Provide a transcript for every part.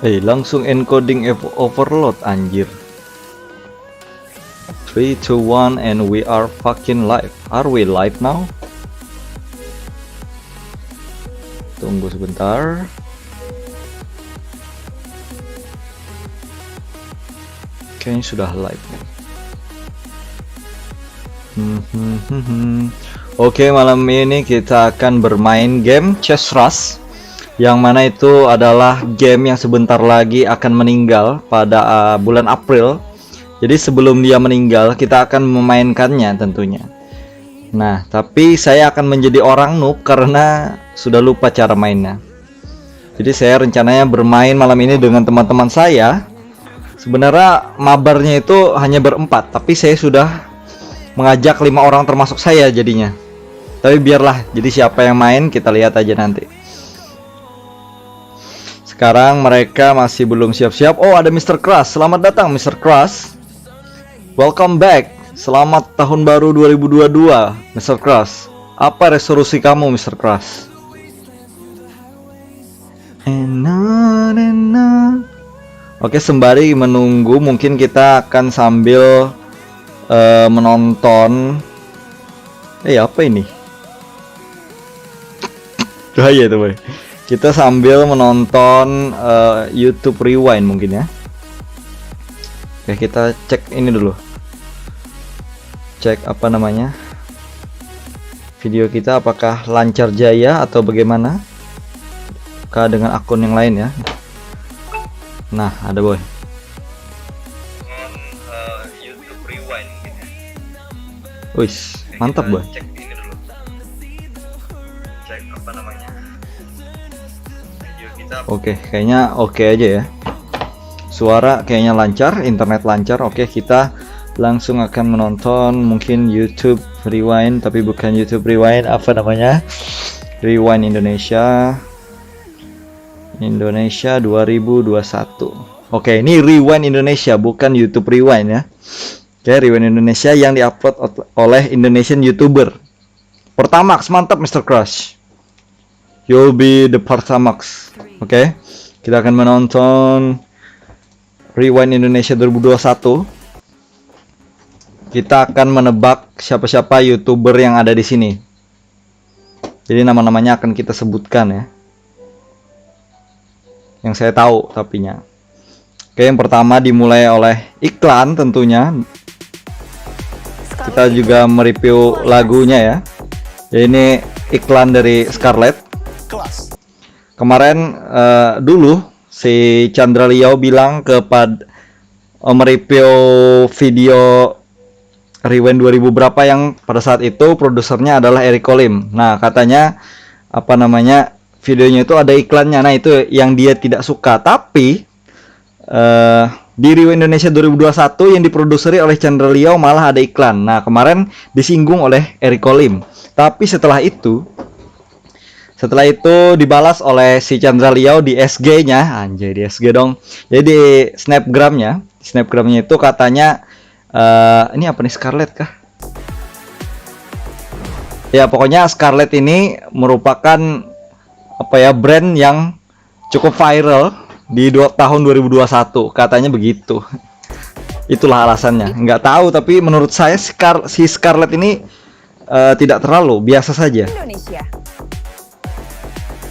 Langsung encoding overload anjir. 3, 2, 1 and we are fucking live. Are we live now? Tunggu sebentar. Kayaknya sudah live. Oke, malam ini kita akan bermain game Chess Rush, yang mana itu adalah game yang sebentar lagi akan meninggal pada bulan April. Jadi sebelum dia meninggal kita akan memainkannya tentunya. Nah, tapi saya akan menjadi orang noob karena sudah lupa cara mainnya. Jadi saya rencananya bermain malam ini dengan teman-teman saya. Sebenarnya mabarnya itu hanya berempat, tapi saya sudah mengajak 5 orang termasuk saya jadinya. Tapi biarlah, jadi siapa yang main kita lihat aja nanti. Sekarang mereka masih belum siap-siap. Oh, ada Mr. Crush. Selamat datang Mr. Crush. Welcome back. Selamat tahun baru 2022 Mr. Crush. Apa resolusi kamu Mr. Crush? Oke, sembari menunggu mungkin kita akan sambil menonton. Apa ini? Bahaya itu boy. Kita sambil menonton YouTube Rewind mungkin ya. Oke, kita cek ini dulu. Cek apa namanya? Video kita apakah lancar jaya atau bagaimana? Kah dengan akun yang lain ya. Nah, ada boy. YouTube Rewind gitu. Wis, mantap boy. Cek ini dulu. Cek apa namanya? Video kita. Oke, kayaknya oke aja ya. Suara kayaknya lancar, internet lancar. Oke, kita langsung akan menonton mungkin YouTube Rewind, tapi bukan YouTube Rewind, apa namanya? Rewind Indonesia 2021. Oke, ini Rewind Indonesia, bukan YouTube Rewind ya. Oke, Rewind Indonesia yang diupload oleh Indonesian YouTuber. Pertamax, mantap Mr. Crush. You'll be the Pertamax. Oke, kita akan menonton Rewind Indonesia 2021. Kita akan menebak siapa-siapa YouTuber yang ada di sini. Jadi nama-namanya akan kita sebutkan ya. Yang saya tahu tapinya. Oke, yang pertama dimulai oleh iklan tentunya. Kita juga mereview lagunya ya. Ini iklan dari Scarlett. Kemarin dulu si Chandra Liao bilang kepada mereview video Rewind 2000 berapa yang pada saat itu produsernya adalah Eric Olim. Nah, katanya apa namanya? Videonya itu ada iklannya. Nah, itu yang dia tidak suka. Tapi di Rewind Indonesia 2021 yang diproduseri oleh Chandra Liao malah ada iklan. Nah, kemarin disinggung oleh Eric Olim. Tapi setelah itu dibalas oleh si Chandra Liao di SG-nya. Anjay, di SG dong. Jadi di Snapgram-nya. Snapgram-nya itu katanya ini apa nih, Scarlett kah? Ya, pokoknya Scarlett ini merupakan apa ya, brand yang cukup viral di tahun 2021, katanya begitu. Itulah alasannya. Nggak tahu, tapi menurut saya si Scarlett ini tidak terlalu, biasa saja. Indonesia.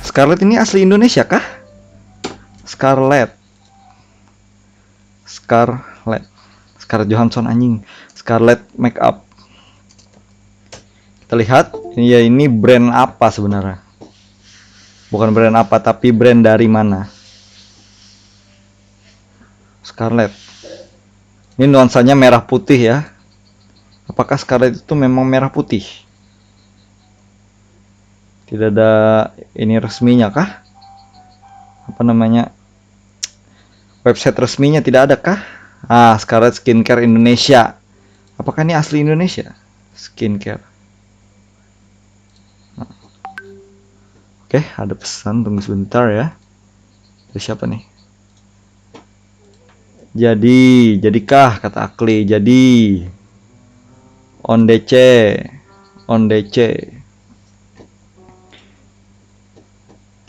Scarlett ini asli Indonesia kah? Scarlett Johansson anjing. Scarlett Makeup. Kita lihat ini brand apa sebenarnya. Bukan brand apa, tapi brand dari mana? Scarlett. Ini nuansanya merah putih ya. Apakah Scarlett itu memang merah putih? Tidak ada ini resminya kah? Apa namanya? Website resminya tidak ada kah? Scarlett Skincare Indonesia. Apakah ini asli Indonesia? Skincare. Oke, ada pesan, tunggu sebentar ya. Dari siapa nih? Jadikah kata Akli, jadi. On DC.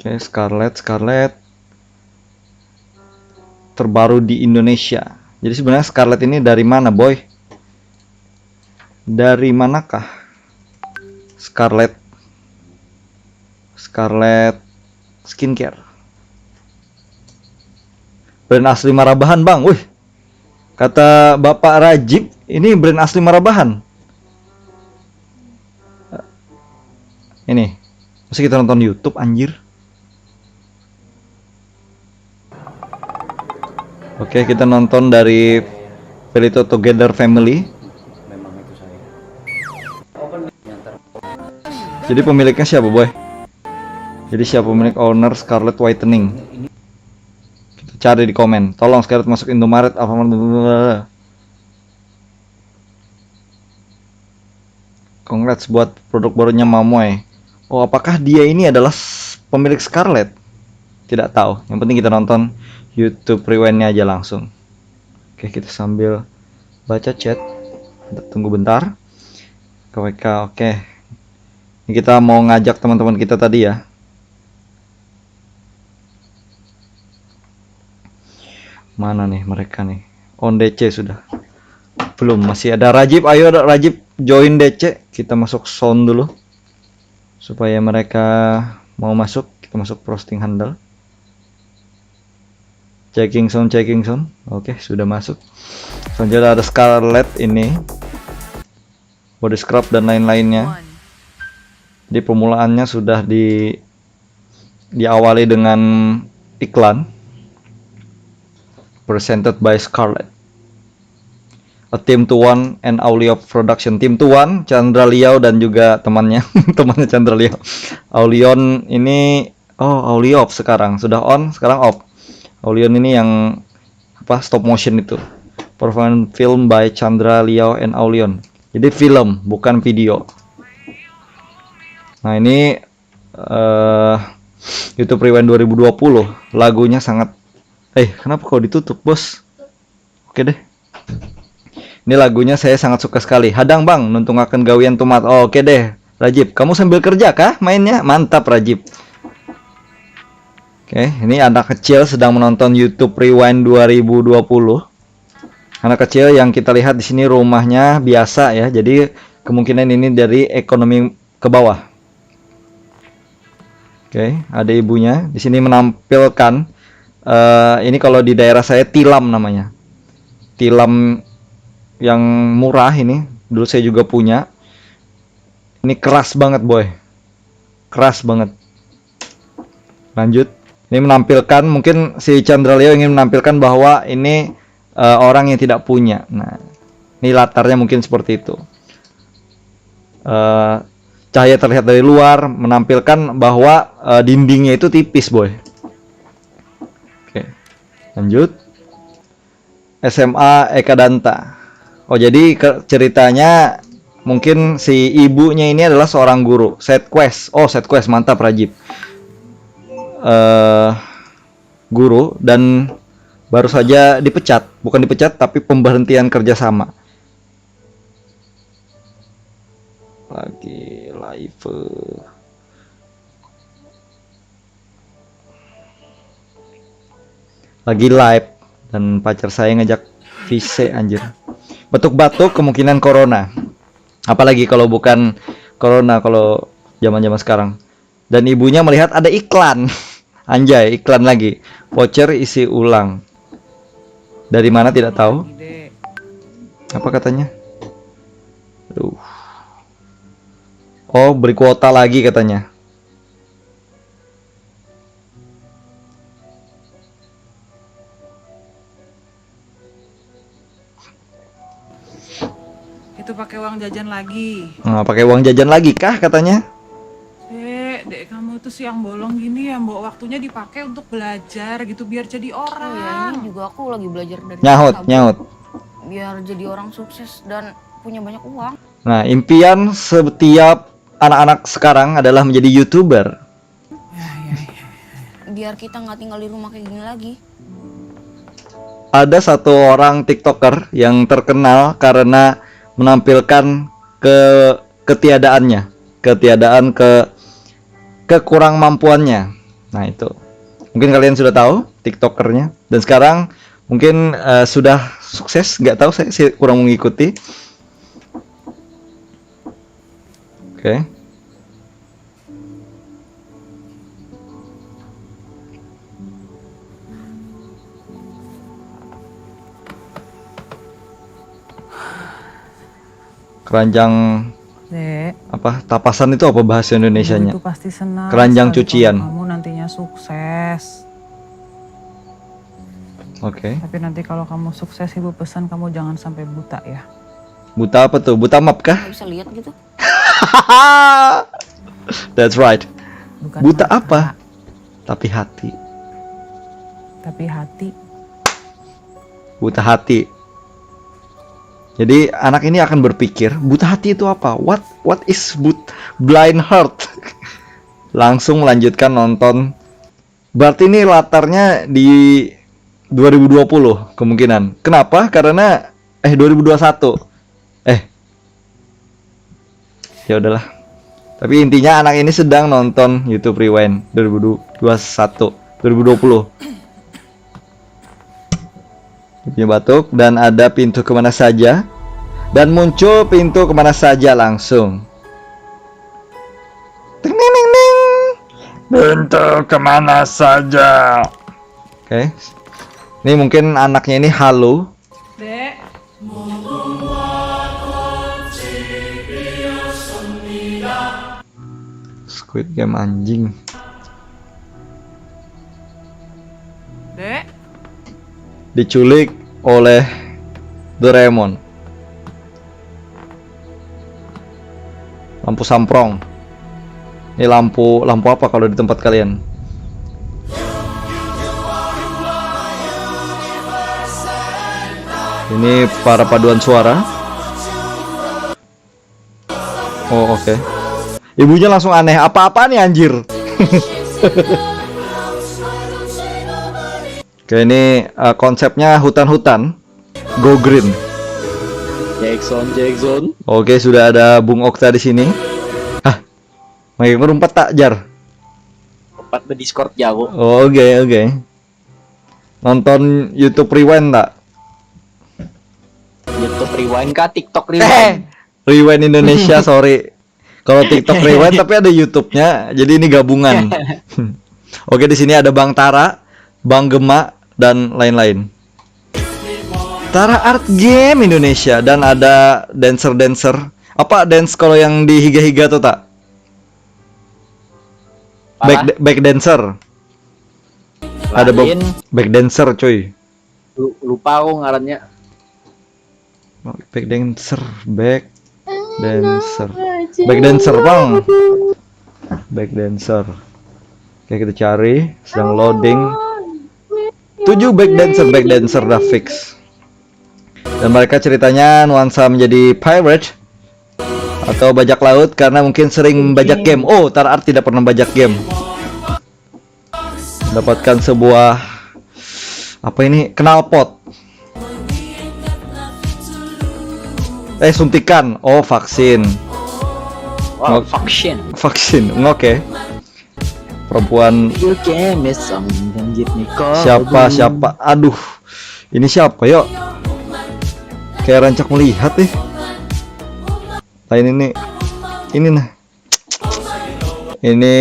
Oke, Scarlett. terbaru di Indonesia. Jadi sebenarnya Scarlett ini dari mana, boy? Dari manakah Scarlett Skincare? Brand asli Marabahan, Bang. Wih, kata Bapak Rajib, ini brand asli Marabahan. Ini, masa kita nonton YouTube, anjir. Oke, kita nonton dari Pelito Together Family. Jadi pemiliknya siapa, boy? Jadi siapa pemilik owner Scarlett Whitening? Kita cari di komen. Tolong Scarlett masuk Indomaret, Alfamart. Congrats buat produk barunya Mamoy. Oh, apakah dia ini adalah pemilik Scarlett? Tidak tahu. Yang penting kita nonton YouTube Rewind-nya aja langsung. Oke, kita sambil baca chat. Tunggu bentar. KWK, oke. Ini kita mau ngajak teman-teman kita tadi ya. Mana nih mereka nih? On DC sudah. Belum, masih ada Rajib. Ayo Rajib join DC. Kita masuk sound dulu. Supaya mereka mau masuk, kita masuk posting handle. Checking sound. Oke, sudah masuk. Selanjutnya ada Scarlett ini. Body scrub dan lain-lainnya. Jadi permulaannya sudah diawali dengan iklan. Presented by Scarlett. A team to one and Aulion production. Team to one, Chandra Liao dan juga temannya, temannya Chandra Liao. Aulion ini, Aulion sekarang sudah on, sekarang off. Aulion ini yang stop motion itu. Performance film by Chandra Liao and Aulion. Jadi film, bukan video. Nah ini YouTube Rewind 2020. Lagunya sangat. Kenapa kau ditutup, bos? Oke deh. Ini lagunya saya sangat suka sekali. Hadang bang, nuntungaken gawian tomat. Oke deh, Rajib. Kamu sambil kerja kah mainnya? Mantap Rajib. Oke, ini anak kecil sedang menonton YouTube Rewind 2020. Anak kecil yang kita lihat di sini rumahnya biasa ya. Jadi kemungkinan ini dari ekonomi ke bawah. Oke, ada ibunya. Di sini menampilkan ini kalau di daerah saya tilam namanya. Tilam yang murah ini. Dulu saya juga punya. Ini keras banget, boy. Keras banget. Lanjut. Ini menampilkan, mungkin si Chandra Leo ingin menampilkan bahwa ini orang yang tidak punya. Nah, ini latarnya mungkin seperti itu. Cahaya terlihat dari luar, menampilkan bahwa dindingnya itu tipis, boy. Oke, lanjut. SMA Eka Danta. Oh, jadi ceritanya mungkin si ibunya ini adalah seorang guru. Set quest. Oh, set quest, mantap Rajib. Guru dan baru saja dipecat, bukan dipecat tapi pemberhentian kerjasama. Lagi live. Lagi live dan pacar saya ngajak VC anjir. Batuk-batuk kemungkinan corona. Apalagi kalau bukan corona kalau zaman-zaman sekarang. Dan ibunya melihat ada iklan. Anjay, iklan lagi. Voucher isi ulang. Dari mana tidak tahu. Apa katanya? Aduh. Oh, beri kuota lagi katanya. Itu pakai uang jajan lagi. Nah, pakai uang jajan lagi kah katanya? Dek kamu tuh siang bolong gini ya, mbok waktunya dipakai untuk belajar gitu biar jadi orang. Oh ya, ini juga aku lagi belajar dari Nyaut. biar jadi orang sukses dan punya banyak uang. Nah, impian setiap anak-anak sekarang adalah menjadi YouTuber. Ya. Biar kita nggak tinggal di rumah kayak gini lagi. Ada satu orang TikToker yang terkenal karena menampilkan ketiadaan kekurang mampuannya. Nah, itu. Mungkin kalian sudah tahu TikTokernya. Dan sekarang Mungkin sudah sukses, nggak tahu, saya sih kurang mengikuti. Oke. Keranjang Dek, apa? Tapasan itu apa bahasa Ibu Indonesianya? itu pasti senang Keranjang sekali cucian. kalau kamu nantinya sukses. Oke. Tapi nanti kalau kamu sukses, Ibu pesan kamu jangan sampai buta ya. Buta apa tuh? Buta map kah? Nggak bisa lihat gitu. That's right. Bukan Buta mata, apa? Tapi hati. tapi hati. Buta hati. Jadi anak ini akan berpikir, buta hati itu apa? What is blind heart? Langsung melanjutkan nonton. Berarti ini latarnya di 2020 kemungkinan. Kenapa? Karena 2021. Ya udahlah. Tapi intinya anak ini sedang nonton YouTube Rewind 2021, 2020. Dia batuk dan ada pintu kemana saja, dan muncul pintu kemana saja langsung. Ting, ting, ting, ting. Pintu kemana saja. Oke. Ini mungkin anaknya ini halo. Dek, Squid Game anjing. Dek, Diculik oleh Doraemon. Lampu samprong. Ini lampu apa kalau di tempat kalian? Ini para paduan suara. Oh, oke. Ibunya langsung aneh. Apa-apa nih anjir? Oke, ini konsepnya hutan-hutan. Go green. Jackson. Oke, sudah ada Bung Okta di sini. Hah, main ngerumpat tak, Jar? Empat di Discord jago. Oh, oke. Nonton YouTube Rewind tak? YouTube Rewind kah? TikTok Rewind? Rewind Indonesia, sorry. Kalau TikTok Rewind tapi ada YouTube-nya, jadi ini gabungan. Oke, di sini ada Bang Tara, Bang Gema, dan lain-lain. Tara Art Game Indonesia, dan ada dancer. Apa dance kalau yang di higa-higa tuh tak? Back dancer. Ada back dancer, coy. Lupa aku ngarannya. Back dancer, Bang. Back dancer. Oke, kita cari, sedang loading. 7 back dancer dah fix. Dan mereka ceritanya nuansa menjadi pirate atau bajak laut karena mungkin sering bajak game. Oh, Tara Art tidak pernah bajak game. Dapatkan sebuah apa ini? Knalpot. Suntikan. Oh, vaksin. Wow, Vaksin. Oke. Perempuan. Siapa? Aduh. Ini siapa, yuk? Kayak rancak melihat nih. Lain ini nah. Ini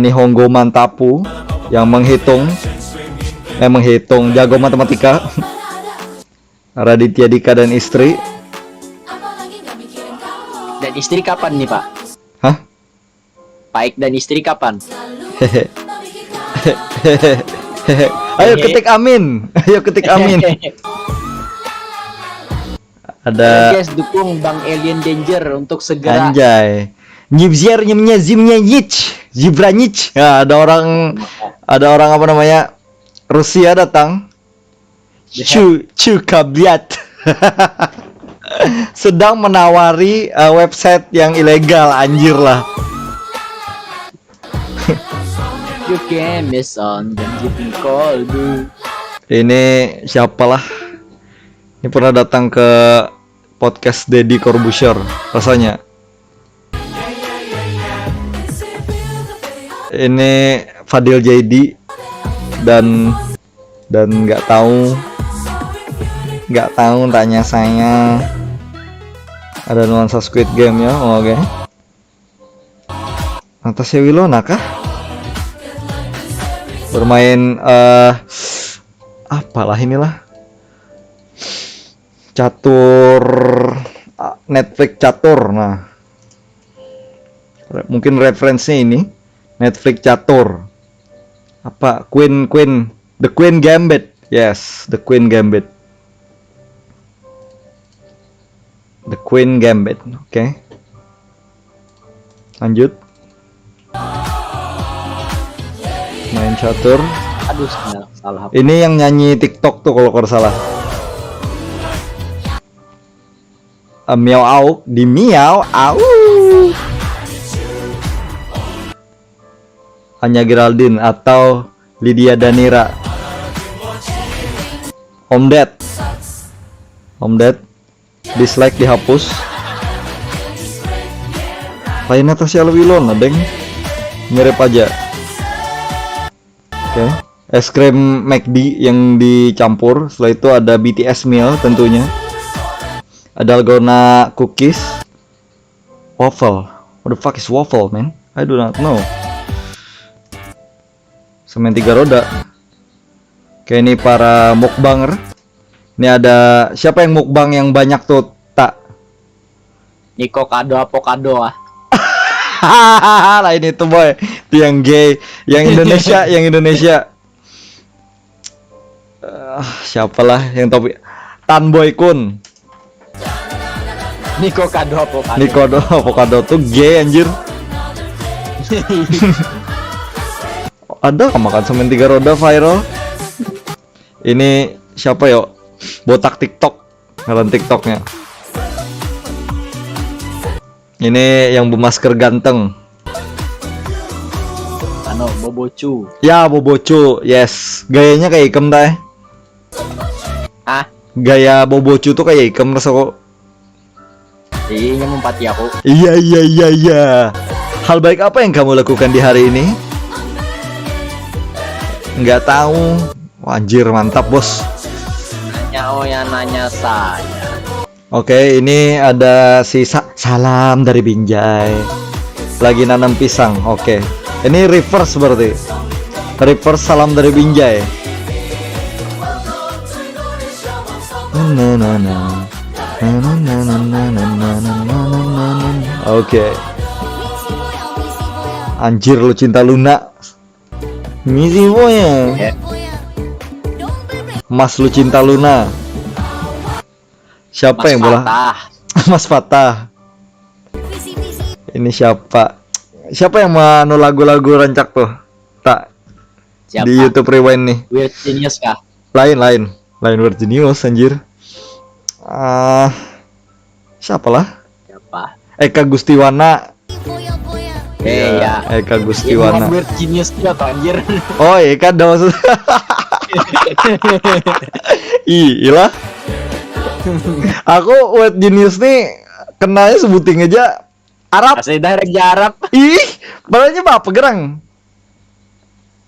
Nihongo Mantapu yang menghitung jago matematika. Raditya Dika dan istri. Dan istri kapan nih, Pak? Hah? Paik dan istri kapan? Ayo ketik amin. Ada guys, dukung Bang Alien Danger untuk segera. Anjay. Nyibziar nyemnya zimnya yich. Zibranich. Ya, ada orang apa namanya? Rusia datang. Chu kabiat. Sedang menawari website yang ilegal, anjir lah. You can miss on dan give me call, dude. Ini siapalah? Ini pernah datang ke podcast Deddy Corbuzier rasanya. Ini Fadil Jaidi dan dan nggak tahu tanya saya ada nuansa Squid Game ya. Oke. Natasha Wilona kah? Bermain apalah inilah catur, Netflix catur. Nah, mungkin referensinya ini Netflix catur. Apa The Queen Gambit. Yes, The Queen Gambit. The Queen Gambit. Oke. Lanjut. Main catur. Aduh, salah. Ini yang nyanyi TikTok tuh kalau salah. Miao Au di Miao Au. Anya Geraldine atau Lydia Danira. Om Ded. Dislike dihapus. Lainnya Natasha Wilona, deng. Mirip aja. Oke. Es krim McD yang dicampur. Setelah itu ada BTS meal tentunya. Ada Dalgona cookies. Waffle. What the fuck is waffle, man? I do not know. Semen 3 roda. Oke, ini para mukbanger. Ini ada siapa yang mukbang yang banyak tuh, tak? Niko Kado Avocado ah. Lain itu boy, itu yang gay, yang Indonesia, siapalah yang topik Tanboy Kun. Niko Kado Avocado. Niko Kado Avocado tuh gay anjir. Ada makan semen 3 roda viral. Ini siapa yo? Botak TikTok, ngaran TikToknya. Ini yang bermasker ganteng. Bobocu. Ya, Bobocu, yes. Gayanya kayak Ikem dah. Ah, Gaya Bobocu tuh kayak Ikem rasa kok. ini mempati aku. Iya. Hal baik apa yang kamu lakukan di hari ini? Nggak tahu. Wah, anjir, mantap bos. Yang nanya saya. Oke, ini ada si salam dari Binjai. Lagi nanam pisang. Oke. Ini reverse berarti. Reverse salam dari Binjai. Oke. Anjir, lu cinta Luna. Misi boy. Mas, lu cinta Luna. Siapa Mas yang bola? Fatah. Mas Fatah. Ini siapa? Siapa yang mau lagu-lagu rancak tuh? Tak. Siapa? Di YouTube Rewind nih. Weird Genius kah? Lain Weird Genius anjir. Siapalah? Siapa? Eka Gustiwana. Ya. Eka Ini Gustiwana. Weird Genius juga tuh anjir. Oh, Eka ada maksud. Iyalah. Aku Weird Genius nih kenalnya sebuting aja Arab. Asli direct Arab. Ih, balanya apa gerang?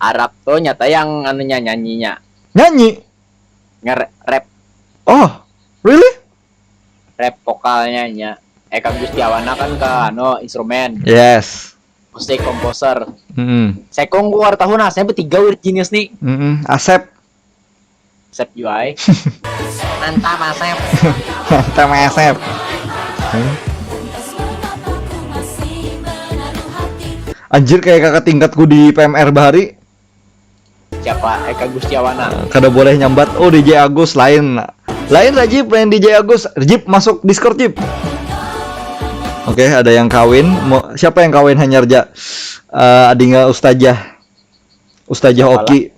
Arab tuh nyata yang anunya nyanyinya. Nyanyi. Nge-rap Oh, really? rap vokalnya nya. Eka Gustiawana kan ke instrumen, Yes. musik komposer. Sekong Sekong keluar tahun asnya bertiga Weird Genius nih. Asep. Sep UI. Mantap Asep. Mantap Asep. Anjir, kayak kakak tingkatku di PMR Bahari. Siapa? Eka Gustiawana. Kada boleh nyambat. Oh, DJ Agus lain Rajib, lain DJ Agus. Rajib masuk Discord, Jib. Oke, ada yang kawin. Siapa yang kawin Hanyarja? Adinga Ustazah Siapalah. Oki.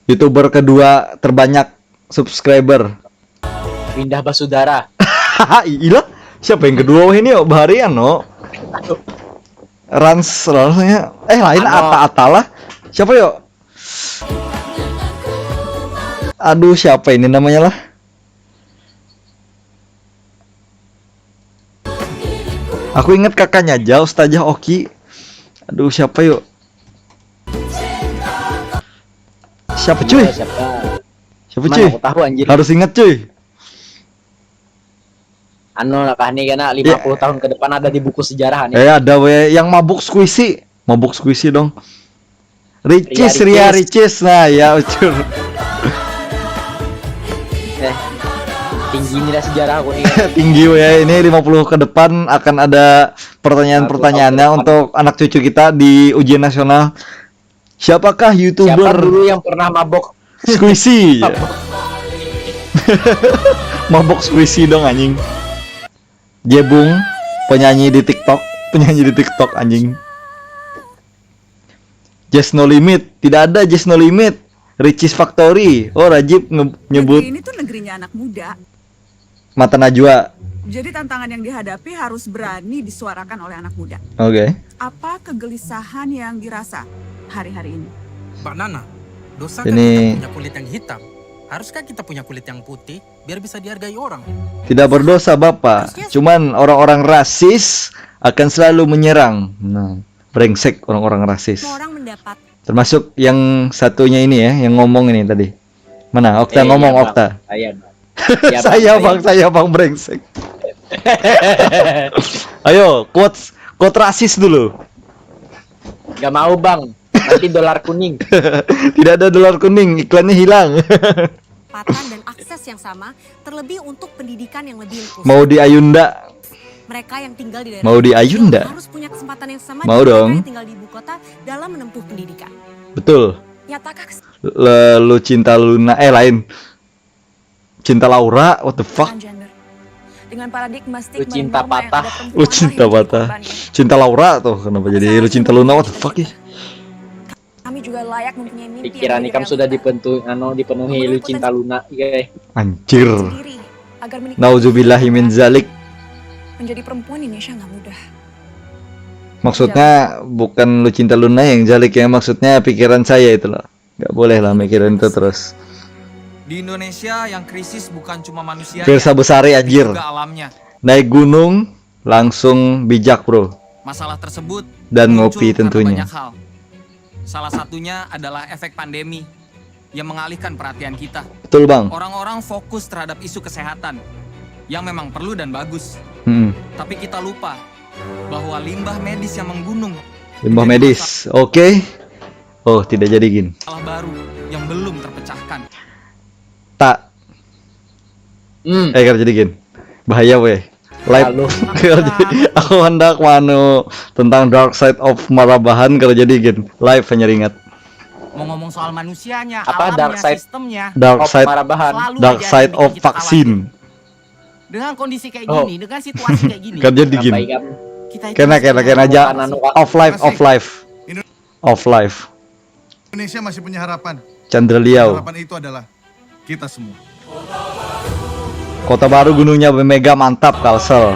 YouTuber kedua terbanyak subscriber. Windah Basudara. Iya. Siapa yang kedua ini? Baharian no. Ransnya. Lain Ata lah. Siapa yo? Aduh, siapa ini namanya lah? Aku inget kakaknya aja, Ustazah Oki. Aduh, siapa yuk? Siapa cuy? Siapa? Siapa Mana cuy? aku tahu anjir. Harus ingat cuy. Anu lah nih karena 50 tahun ke depan ada di buku sejarah nih. Ada we yang mabuk squishy. Mabuk squishy dong. Ricis, Ria Ria Ricis. Nah, ya ucur. Tinggi nilai sejarah aku nih. Tinggi we. Ini 50 ke depan akan ada pertanyaan-pertanyaannya untuk anak cucu kita di ujian nasional. Siapakah Siapa YouTuber dulu yang pernah mabok? squishy? Mabok squishy dong anjing. Jebung, penyanyi di TikTok anjing. Just No Limit, tidak ada Just No Limit. Ricis Factory. Oh, Rajib nyebut Negeri ini tuh negerinya anak muda. Mata Najwa. Jadi tantangan yang dihadapi harus berani disuarakan oleh anak muda. Oke. Apa kegelisahan yang dirasa hari-hari ini? Mbak Nana, dosa Ini- kita punya kulit yang hitam. Haruskah kita punya kulit yang putih biar bisa dihargai orang? Tidak berdosa Bapak. Cuman orang-orang rasis akan selalu menyerang. Nah, brengsek orang-orang rasis. Orang mendapat Termasuk yang satunya ini ya, yang ngomong ini tadi. Mana? Okta ngomong, Iya, Bang. Okta. Saya, Bang. Saya bang brengsek. Ayo, quotes rasis dulu. Gak mau bang, nanti dolar kuning. Tidak ada dolar kuning, iklannya hilang. kesempatan dan akses yang sama, terlebih untuk pendidikan yang lebih inklusif. Mau di Ayunda, Mereka yang tinggal di daerah mau di terpencil Ayunda. harus punya kesempatan yang sama Mau dengan dong. mereka yang tinggal di ibu kota dalam menempuh pendidikan. Betul. Nyatakan Lu cinta Luna, lain. Cinta Laura, what the fuck? Gender. Dengan paradigma Lu stigma cinta norma yang ada patah. perempuan Lu cinta lah yang jadi patah. korbannya. Cinta Laura tuh, kenapa jadi lu cinta Luna, what the fuck ya? Kami juga layak mempunyai mimpi Pikiran yang Ikam sudah dipenuhi dipenuhi lu cinta Luna, guys. Anjir. sendiri agar menikmati Nauzubillahi min zalik. menjadi perempuan Indonesia nggak mudah. Maksudnya bukan lu cinta Luna yang jalik ya, maksudnya pikiran saya itu loh. Gak boleh lah mikirin itu terus. Di Indonesia yang krisis bukan cuma manusia, Firsa Besari anjir. juga alamnya. Naik gunung langsung bijak bro. Masalah tersebut Dan muncul ngopi karena tentunya. banyak hal. Salah satunya adalah efek pandemi yang mengalihkan perhatian kita. Betul bang. Orang-orang fokus terhadap isu kesehatan yang memang perlu dan bagus. Tapi kita lupa bahwa limbah medis yang menggunung, Limbah medis, oke. Oh tidak jadi gin. masalah baru yang belum terpecahkan. Tak. Kerja jadi gin. Bahaya weh. Live. Lalu. Aku hendak manu tentang Dark Side of Marabahan kerja jadi gin. Live hanya ingat. Mau ngomong soal manusianya, Apa alamnya, dark side? sistemnya, Dark Of Side, Marabahan. selalu Dark aja Side yang of bikin kita Vaksin. khawatir. Dengan kondisi kayak Oh. gini, dengan situasi kayak gini, Kerja di gin. kita itu Kena mesti aja. Anu, Off life, off life, off life. Indonesia masih punya harapan. Chandra Liao. Harapan itu adalah kita semua. Kota Baru gunungnya Mega mantap Kalsel.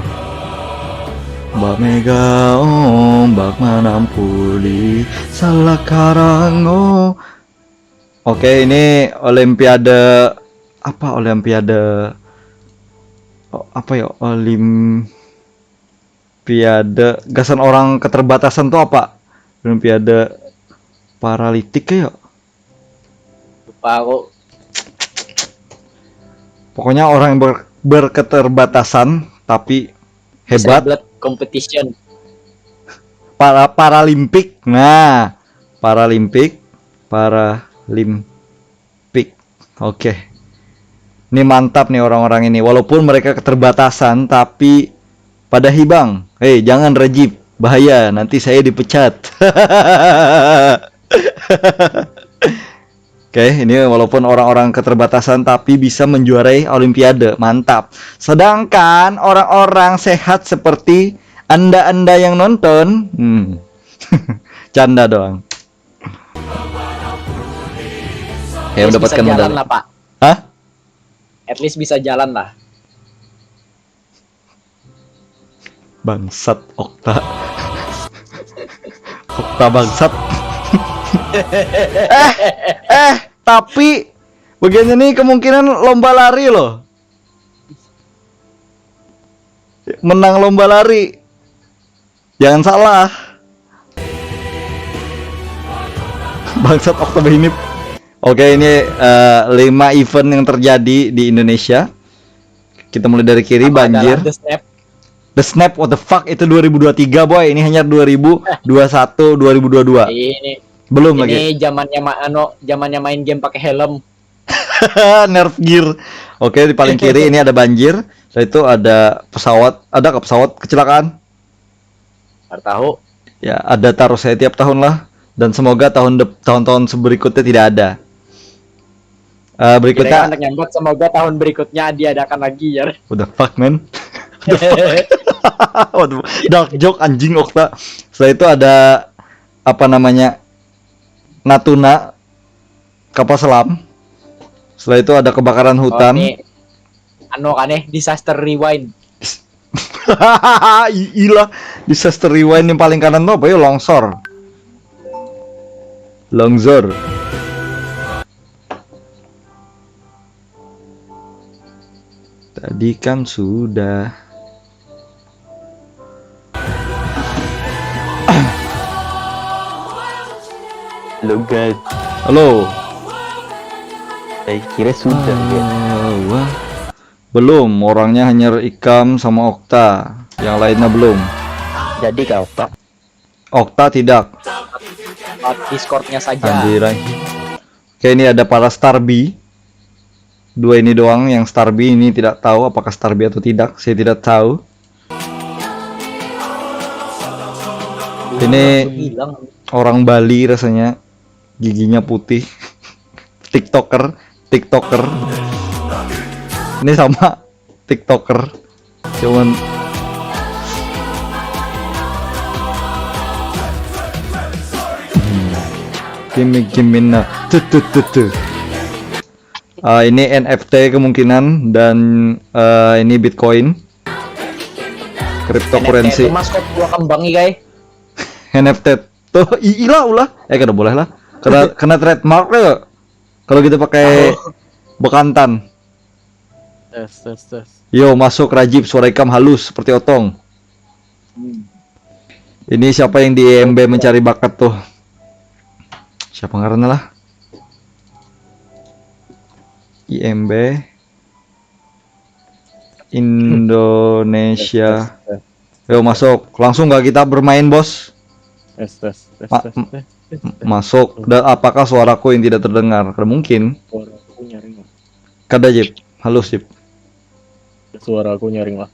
Mbak Mega ombak menampuli salah karango. Oke, ini Olimpiade apa? Olimpiade apa ya? Olimpiade gasan orang keterbatasan tuh apa? Olimpiade Paralitik ya? Lupa kok. Pokoknya orang yang berketerbatasan tapi hebat. Disabled competition. Paralimpik. Nah, Paralimpik. Oke. Ini mantap nih orang-orang ini. Walaupun mereka keterbatasan tapi pada hibang. Jangan Rajib. Bahaya, nanti saya dipecat. Oke, ini walaupun orang-orang keterbatasan tapi bisa menjuarai olimpiade. Mantap. Sedangkan orang-orang sehat seperti Anda-anda yang nonton, canda doang. Ya At least mendapatkan bisa jalan medali. lah, Pak. Hah? At least bisa jalan lah. Bangsat Okta. Okta bangsat. Tapi bagian ini kemungkinan lomba lari loh. Menang lomba lari. Jangan salah. Bangsat Okta ini Oke, ini 5 event yang terjadi di Indonesia. Kita mulai dari kiri, banjir. The Snap. The Snap, what the fuck, itu 2023 boy. Ini hanya 2021, 2022. Ini Belum lagi. ini zamannya main game pakai helm. Nerf gear. Oke, di paling kiri ini ada banjir. Setelah itu ada pesawat, ada ke pesawat kecelakaan. Nggak tahu. Ya, ada taruh saya tiap tahun lah. Dan semoga tahun-tahun berikutnya tidak ada. Berikutnya, Kira-kira anak nyambut, semoga tahun berikutnya diadakan lagi ya. what the fuck man? Waduh, dark joke anjing Okta. Setelah itu ada apa namanya, Natuna, kapal selam. Setelah itu ada kebakaran hutan. Disaster rewind. Ilah, disaster rewind yang paling kanan tuh apa ya? Longsor. Tadi kan sudah. Halo guys, Halo. saya kira sudah ya. Belum, orangnya hanya Ikam sama Okta. Yang lainnya belum. Jadi kau Pak, Okta tidak. Discordnya saja. Anjiran. Oke, ini ada para Starby. Dua ini doang yang Starby, ini tidak tahu apakah Starby atau tidak. Saya tidak tahu. Ini Bilang orang Bali rasanya, giginya putih. TikToker. Ini sama TikToker. Cuman Gimana? Tuh. Ini NFT kemungkinan dan ini Bitcoin, cryptocurrency. NFT itu maskot gua kembangi guys. NFT tuh ulah. Kada boleh lah. Kena trademark ya. Kalau kita pakai bekantan. tes. Yo, masuk Rajib, suara Ikam halus seperti Otong. Ini siapa yang di IMB mencari bakat tuh? Siapa ngaranna lah? IMB Indonesia. Yo, masuk. Langsung gak kita bermain, Bos? Tes. Masuk. Dan apakah suaraku yang tidak terdengar? Karena mungkin. Suara aku nyaring lah. Kada, Jip. Halus, Jip. Suara aku nyaring lah.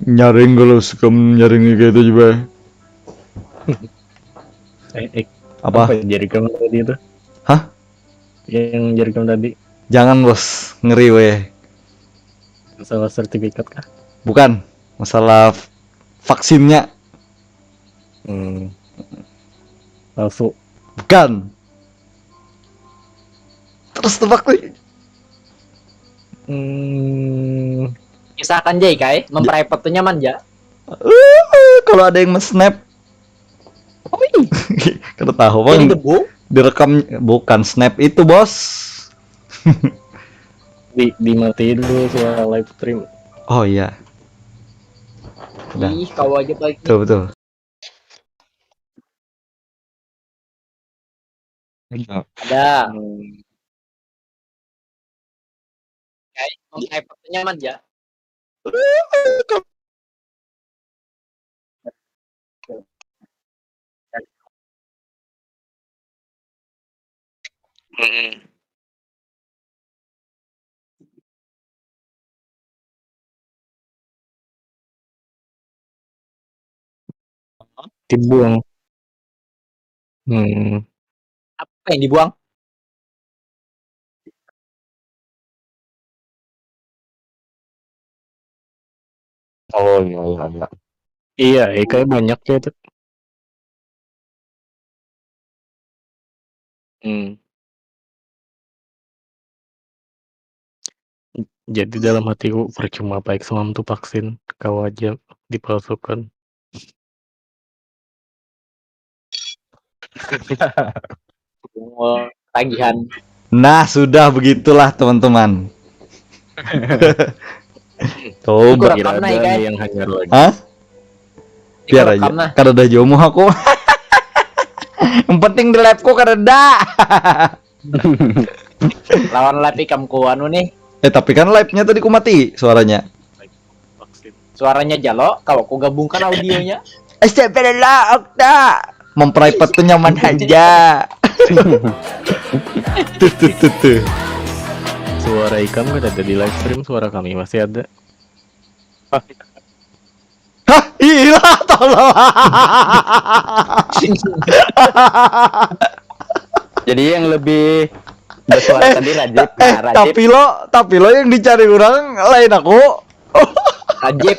Nyaring kalau sekam nyaring kayak itu juga. Apa? Jari kamu tadi itu? Hah? Yang jari kamu tadi Jangan, Bos. Ngeri weh. masalah sertifikat kah? Bukan. Masalah vaksinnya. Palsu. Bukan. Terus tebak tuh. Misalkan Jay kai, memprivate nyaman ya. Kalau ada yang snap. Kada tahu bang. Yang debu. Direkam bukan snap itu, Bos. Dimatiin dulu suara live stream. Oh iya. Udah. Ih, kau aja baik. Betul. Ada. Kai, memprivate nyaman ya. Dibuang. Apa yang dibuang? Oh iya. Iya, kayak banyak ya itu. Jadi dalam hatiku percuma baik semam tuh vaksin, kau aja dipalsukan. Tagihan. Nah, sudah begitulah teman-teman. Tuh, Kurang Kira kamna, ada kan? yang hanyar lagi. hah? Biar aja. Direkam, nah. Kada ada jomo aku. Yang penting di labku kada ada. Lawan live ikam ku anu nih. Tapi kan live-nya tadi ku mati suaranya. Suaranya jalo, kalau ku gabungkan audionya. Astagfirullah, Okta. Memprivate tuh nyaman aja. Tuh. Suara Ikam kan ada di live stream, suara kami masih ada. Hah, hilang tolong. Jadi yang lebih bersuara tadi Rajib. Tapi lo yang dicari orang lain aku. Rajib.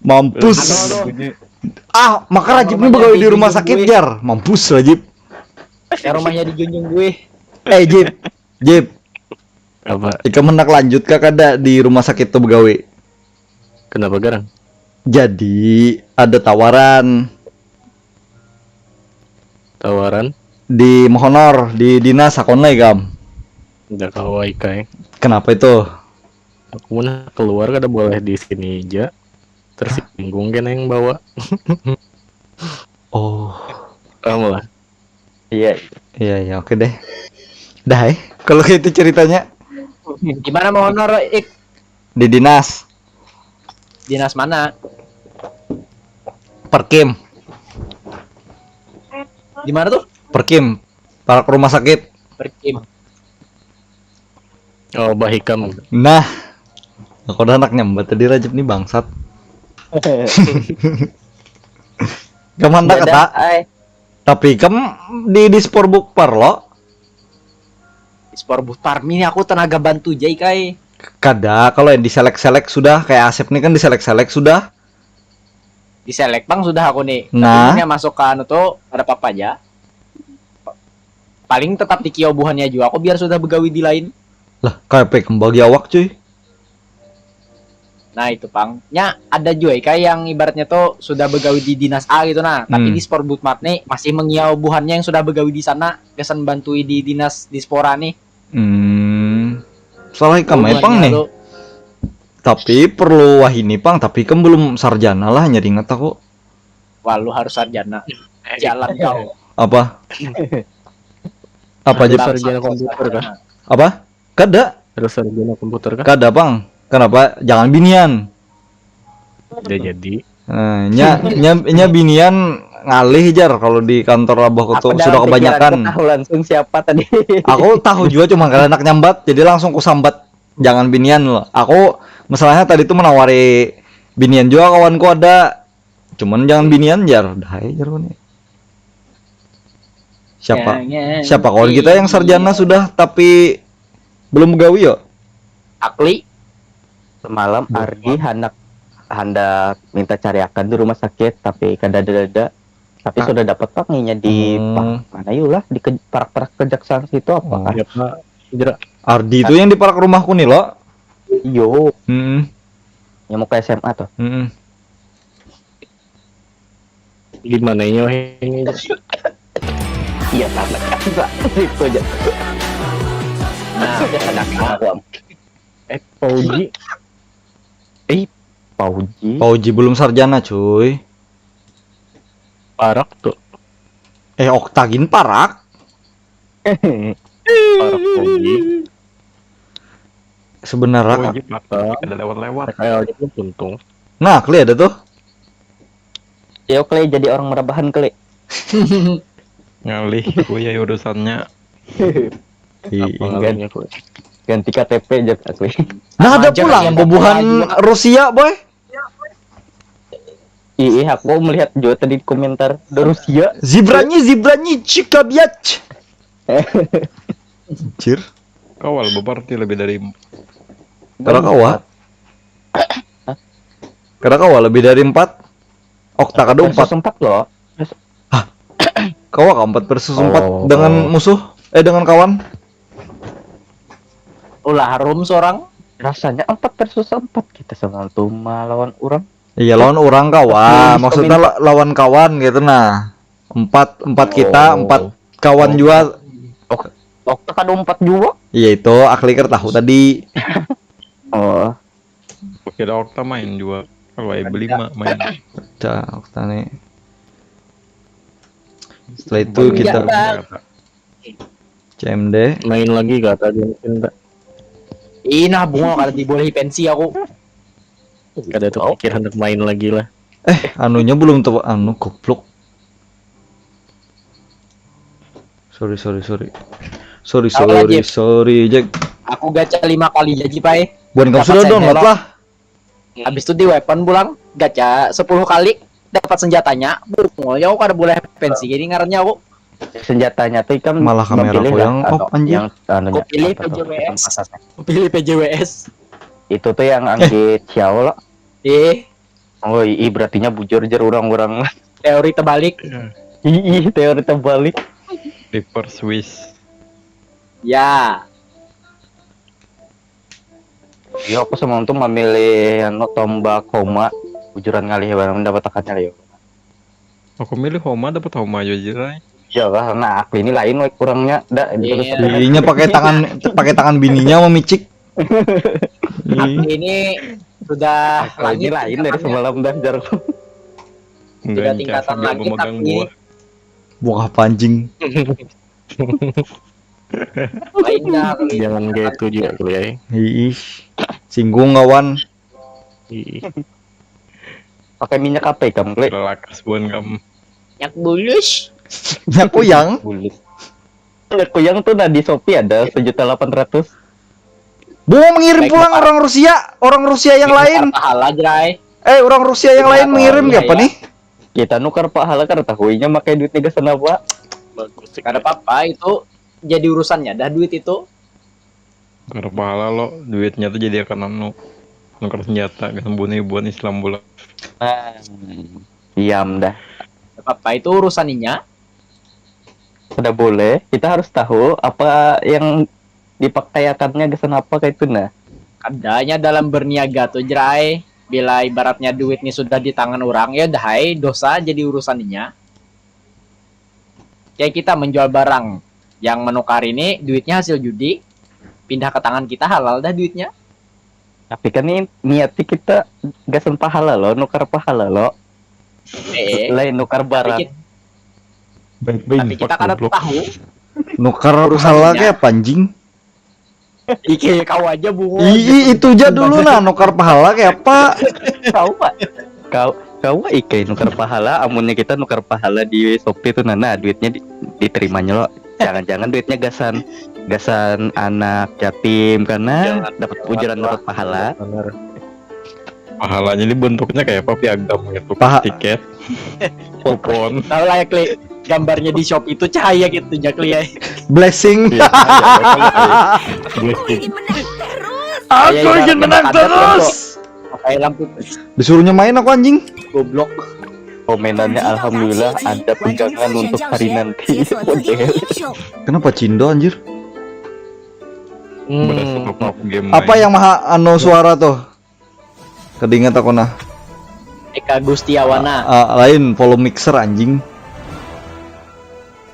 Mampus. Maka Rajib ini begawe di rumah sakit jar. Mampus Rajib. Ya rumahnya di Junjung gue. Jib. Apa? Ika mendak lanjut kak ada di rumah sakit tuh begawe. Kenapa garang? Jadi ada tawaran di Mohonor di dinas sakona gam. Udah kawai kai. Kenapa itu? Aku mau keluar kada boleh di sini aja. Tersinggung kan yang bawa. Oh. Kamu lah. Iya, oke deh. Dah kalau gitu ceritanya. Gimana mau honor Di dinas. Dinas mana? Perkim. Di mana tuh? Perkim. Para rumah sakit. Perkim. Oh, Bahikam. Nah. Aku udah anak nyambat tadi Rajab nih bangsat. Kemana kata? Tapi di Sportbook Parlo. Sportbook Parmi ini aku tenaga bantu Jai kai. Kada kalau yang diselek-selek sudah kayak Asep nih kan diselek-selek sudah. Diselek bang sudah aku nih. Nah. Tapi masuk ke anu tuh ada apa aja. Paling tetap di kiobuhannya juga aku biar sudah begawi di lain. Lah kayak bagi awak cuy. Nah itu pang, ada juga kayak yang ibaratnya tuh sudah begawi di dinas A gitu tapi di Sportbook Mart nih masih mengiaubuhannya yang sudah begawi di sana, kesan bantui di dinas di Spora nih. Salah ikam pang nih. Tapi perlu wahini pang, tapi kan belum sarjana lah nyari inget aku. Wah lu harus sarjana. Jalan kau. Apa aja sarjana komputer kah? Apa? Kada. Harus sarjana komputer kah? Kada bang. Kenapa? Jangan binian. Udah jadi. Nya binian ngalih jar kalau di kantor abah tuh sudah kebanyakan. Tahu langsung siapa tadi. Aku tahu juga cuma karena anak nyambat jadi langsung ku sambat jangan binian loh. Aku masalahnya tadi tuh menawari binian juga kawanku ada. Cuman jangan binian jar. Dah jar nih. Siapa kawan kita yang sarjana sudah tapi belum gawe yo? Akli. Semalam Ardi hendak minta cariakan di rumah sakit tapi kada ada. Tapi sudah dapat panginya di mana yulah di parak-parak kejaksaan situ apa? Ya Pak. Ardi itu yang di parak rumahku nih lo. Yo. Yang mau ke SMA tuh. Gimana ini? Iya tamat. Itu aja. Nah, anak awam. Pauji belum sarjana cuy. Parak tuh. Oktagin parak. Parak Pauji. Sebenarnya ada lewat-lewat. Kayak aja untung. Nah, kli ada tuh. Ya kli jadi orang merabahan kli. Ngalih gue ya urusannya. Ganti KTP aja asli. Nah ada pulang bobohan Rusia boy. Iya aku melihat juga tadi di komentar dari Rusia. Zibranyi Chikabiach. Anjir. Kawal berarti lebih dari Karakawa lebih dari 4. Okta kada 4 loh. Hah? Kawa 4/4 dengan musuh dengan kawan. Ulah harum seorang. Rasanya 4/4 kita sama Tuma lawan orang. Iya lawan orang kawan. Maksudnya lawan kawan gitu nah. 4 kita 4 kawan juga. Okta kada 4 juga. Iya itu Akli tahu tadi. Oh. Kira Okta main juga. Kalau IB5 main. Okta nih. Setelah itu kita CMD. Main lagi kata Genshin tak? Nah bunga kada dibolehi pensi aku. Kada terpikir hendak main lagi lah. Anunya belum tahu goblok. Sorry. Jep. Sorry, Jack. Aku gacha 5 kali jadi pai. Bukan kamu Dapat sudah senjata. download lah. Habis itu di weapon pulang gacha 10 kali dapat senjatanya. Bunga ya aku kada boleh pensi jadi ngarannya aku. Senjatanya tuh kan Malah kamera memilih aku yang atau off, anjir. yang anunya, Aku pilih apa tuh, PJWS. pasasnya. Pilih PJWS. Itu tuh yang anggit Xiao lah. Oh berartinya bujur jer orang-orang. Teori terbalik. Teori terbalik. Reverse Swiss. Ya. Iya aku sama untuk memilih tombak Homa. Bujuran kali ya barang mendapat tekannya yo. Aku milih Homa dapat Homa aja jirai. Ya lah, nah aku ini lain we kurangnya. Bininya pakai tangan bininya memicik. Ini sudah Ini lain dari semalam dah jar. Sudah tingkatan lagi tapi Buah apa anjing? lainnya Jangan gitu juga kali ya. Ih, singgung kawan. Pakai minyak apa kamu kle? Lakas buan kamu. Yak bulus. Aku yang Bulis. Aku yang tuh nah di Shopee ada 1.800.000. mau mengirim Baik, pulang Bapak. orang Rusia yang lain. Pahala Jrai. Orang Rusia yang lain mengirim iya, apa iya. nih? Kita nukar pahala karena tahuinya makai duit nih kesana pak. Bagus sih. Kada apa-apa itu jadi urusannya dah duit itu. Karena pahala lo duitnya tuh jadi akan nukar senjata kan bunuh-bunuh Islam bola. Diam dah. Kada apa-apa itu urusannya. Udah boleh. Kita harus tahu apa yang dipakaiakannya kesan apa kayak itu nah. Adanya dalam berniaga tuh Jrai. Bila ibaratnya duit ini sudah di tangan orang ya dahai dosa jadi urusannya. Kayak kita menjual barang yang menukar ini duitnya hasil judi pindah ke tangan kita halal dah duitnya. Tapi kan ini niatnya kita gasan pahala lo, nukar pahala lo. Lain nukar Tapi barang. kita, tapi kita kada tahu. Nukar pahala kayak apa anjing? Ike kau aja bungo. Itu aja dulu nah nukar pahala kayak apa? Kau pak. Kau ikai nukar pahala. Amunnya kita nukar pahala di Shopee tuh nah duitnya diterimanya lo. Jangan-jangan duitnya gasan anak yatim karena dapat pujian dapat pahala. Pahalanya ini bentuknya kayak apa piagam gitu. Tiket. Kupon. Tahu lah ya klik gambarnya di shop itu cahaya gitu ya klik ya. Blessing. Aku ingin menang terus. Pakai lampu Disuruhnya main aku anjing. goblok. Komenannya alhamdulillah ada pegangan untuk hari nanti. Kenapa Cindo anjir? Berdasarkan game Apa yang maha suara tuh? Kedingat aku nah. Eka Gustiawana. Lain follow mixer anjing.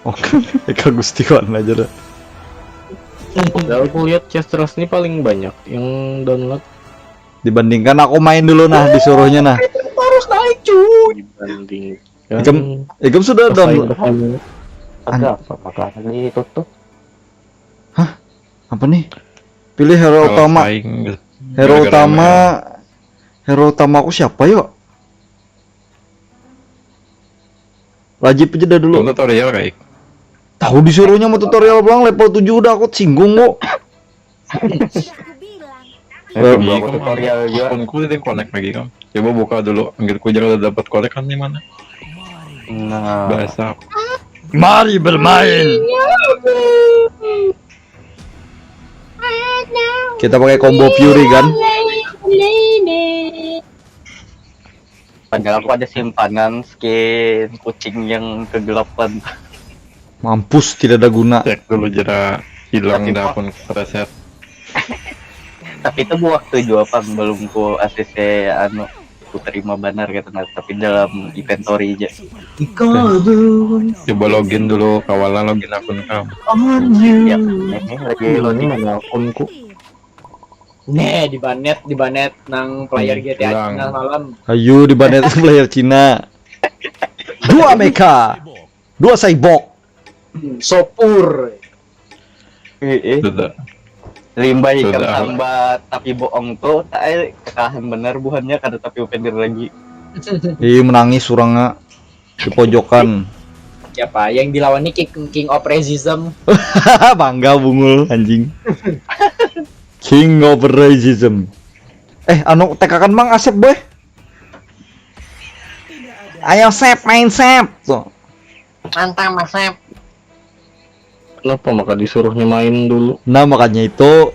Oke, Eka Gustiwan aja dah. Padahal aku lihat Chestras ini paling banyak yang download Dibandingkan aku main dulu nah disuruhnya nah. Harus naik cuy. dibanding. Ikam sudah download. Ada apa makanan ditutup? Apa nih? Pilih hero utama. Hero utama aku siapa yuk? Rajib aja dah dulu. Tutorial kayak. Tahu disuruhnya mau tutorial pulang level 7 udah aku singgung kok. Tutorial juga. Akunku tadi connect lagi kan. Coba buka dulu. Anggilku jangan dapat connect kan di mana? Nah, Bahasa. Mari bermain. Kita pakai combo Fury kan? padahal aku ada simpanan skin kucing yang kegelapan. Mampus tidak ada guna. Cek dulu jera hilang Tapi- dah akun reset. Tapi itu waktu juga pak belum ku ACC ku terima banar gitu nah, tapi dalam inventory aja. Coba login dulu kawalan login akun kamu. Ya, ini lagi loading. Mana akunku? Nih di banet nang player GTA Hilang. Cina malam. Ayo di banet player Cina. 2 mecha, 2 cyborg. Sopur. Sudah. Limbah ikan Sudah. sambat tapi bohong tuh tak kekahan bener buhannya kada tapi upender lagi. Ih, menangis suranga di pojokan. Siapa yang dilawan ini King of Racism? Bangga bungul anjing. King of Racism. Anu tekakan Mang Asep boy. Ayo Sep, main Sep. Tuh. Mantap Mas Sep. Kenapa maka disuruhnya main dulu? Nah makanya itu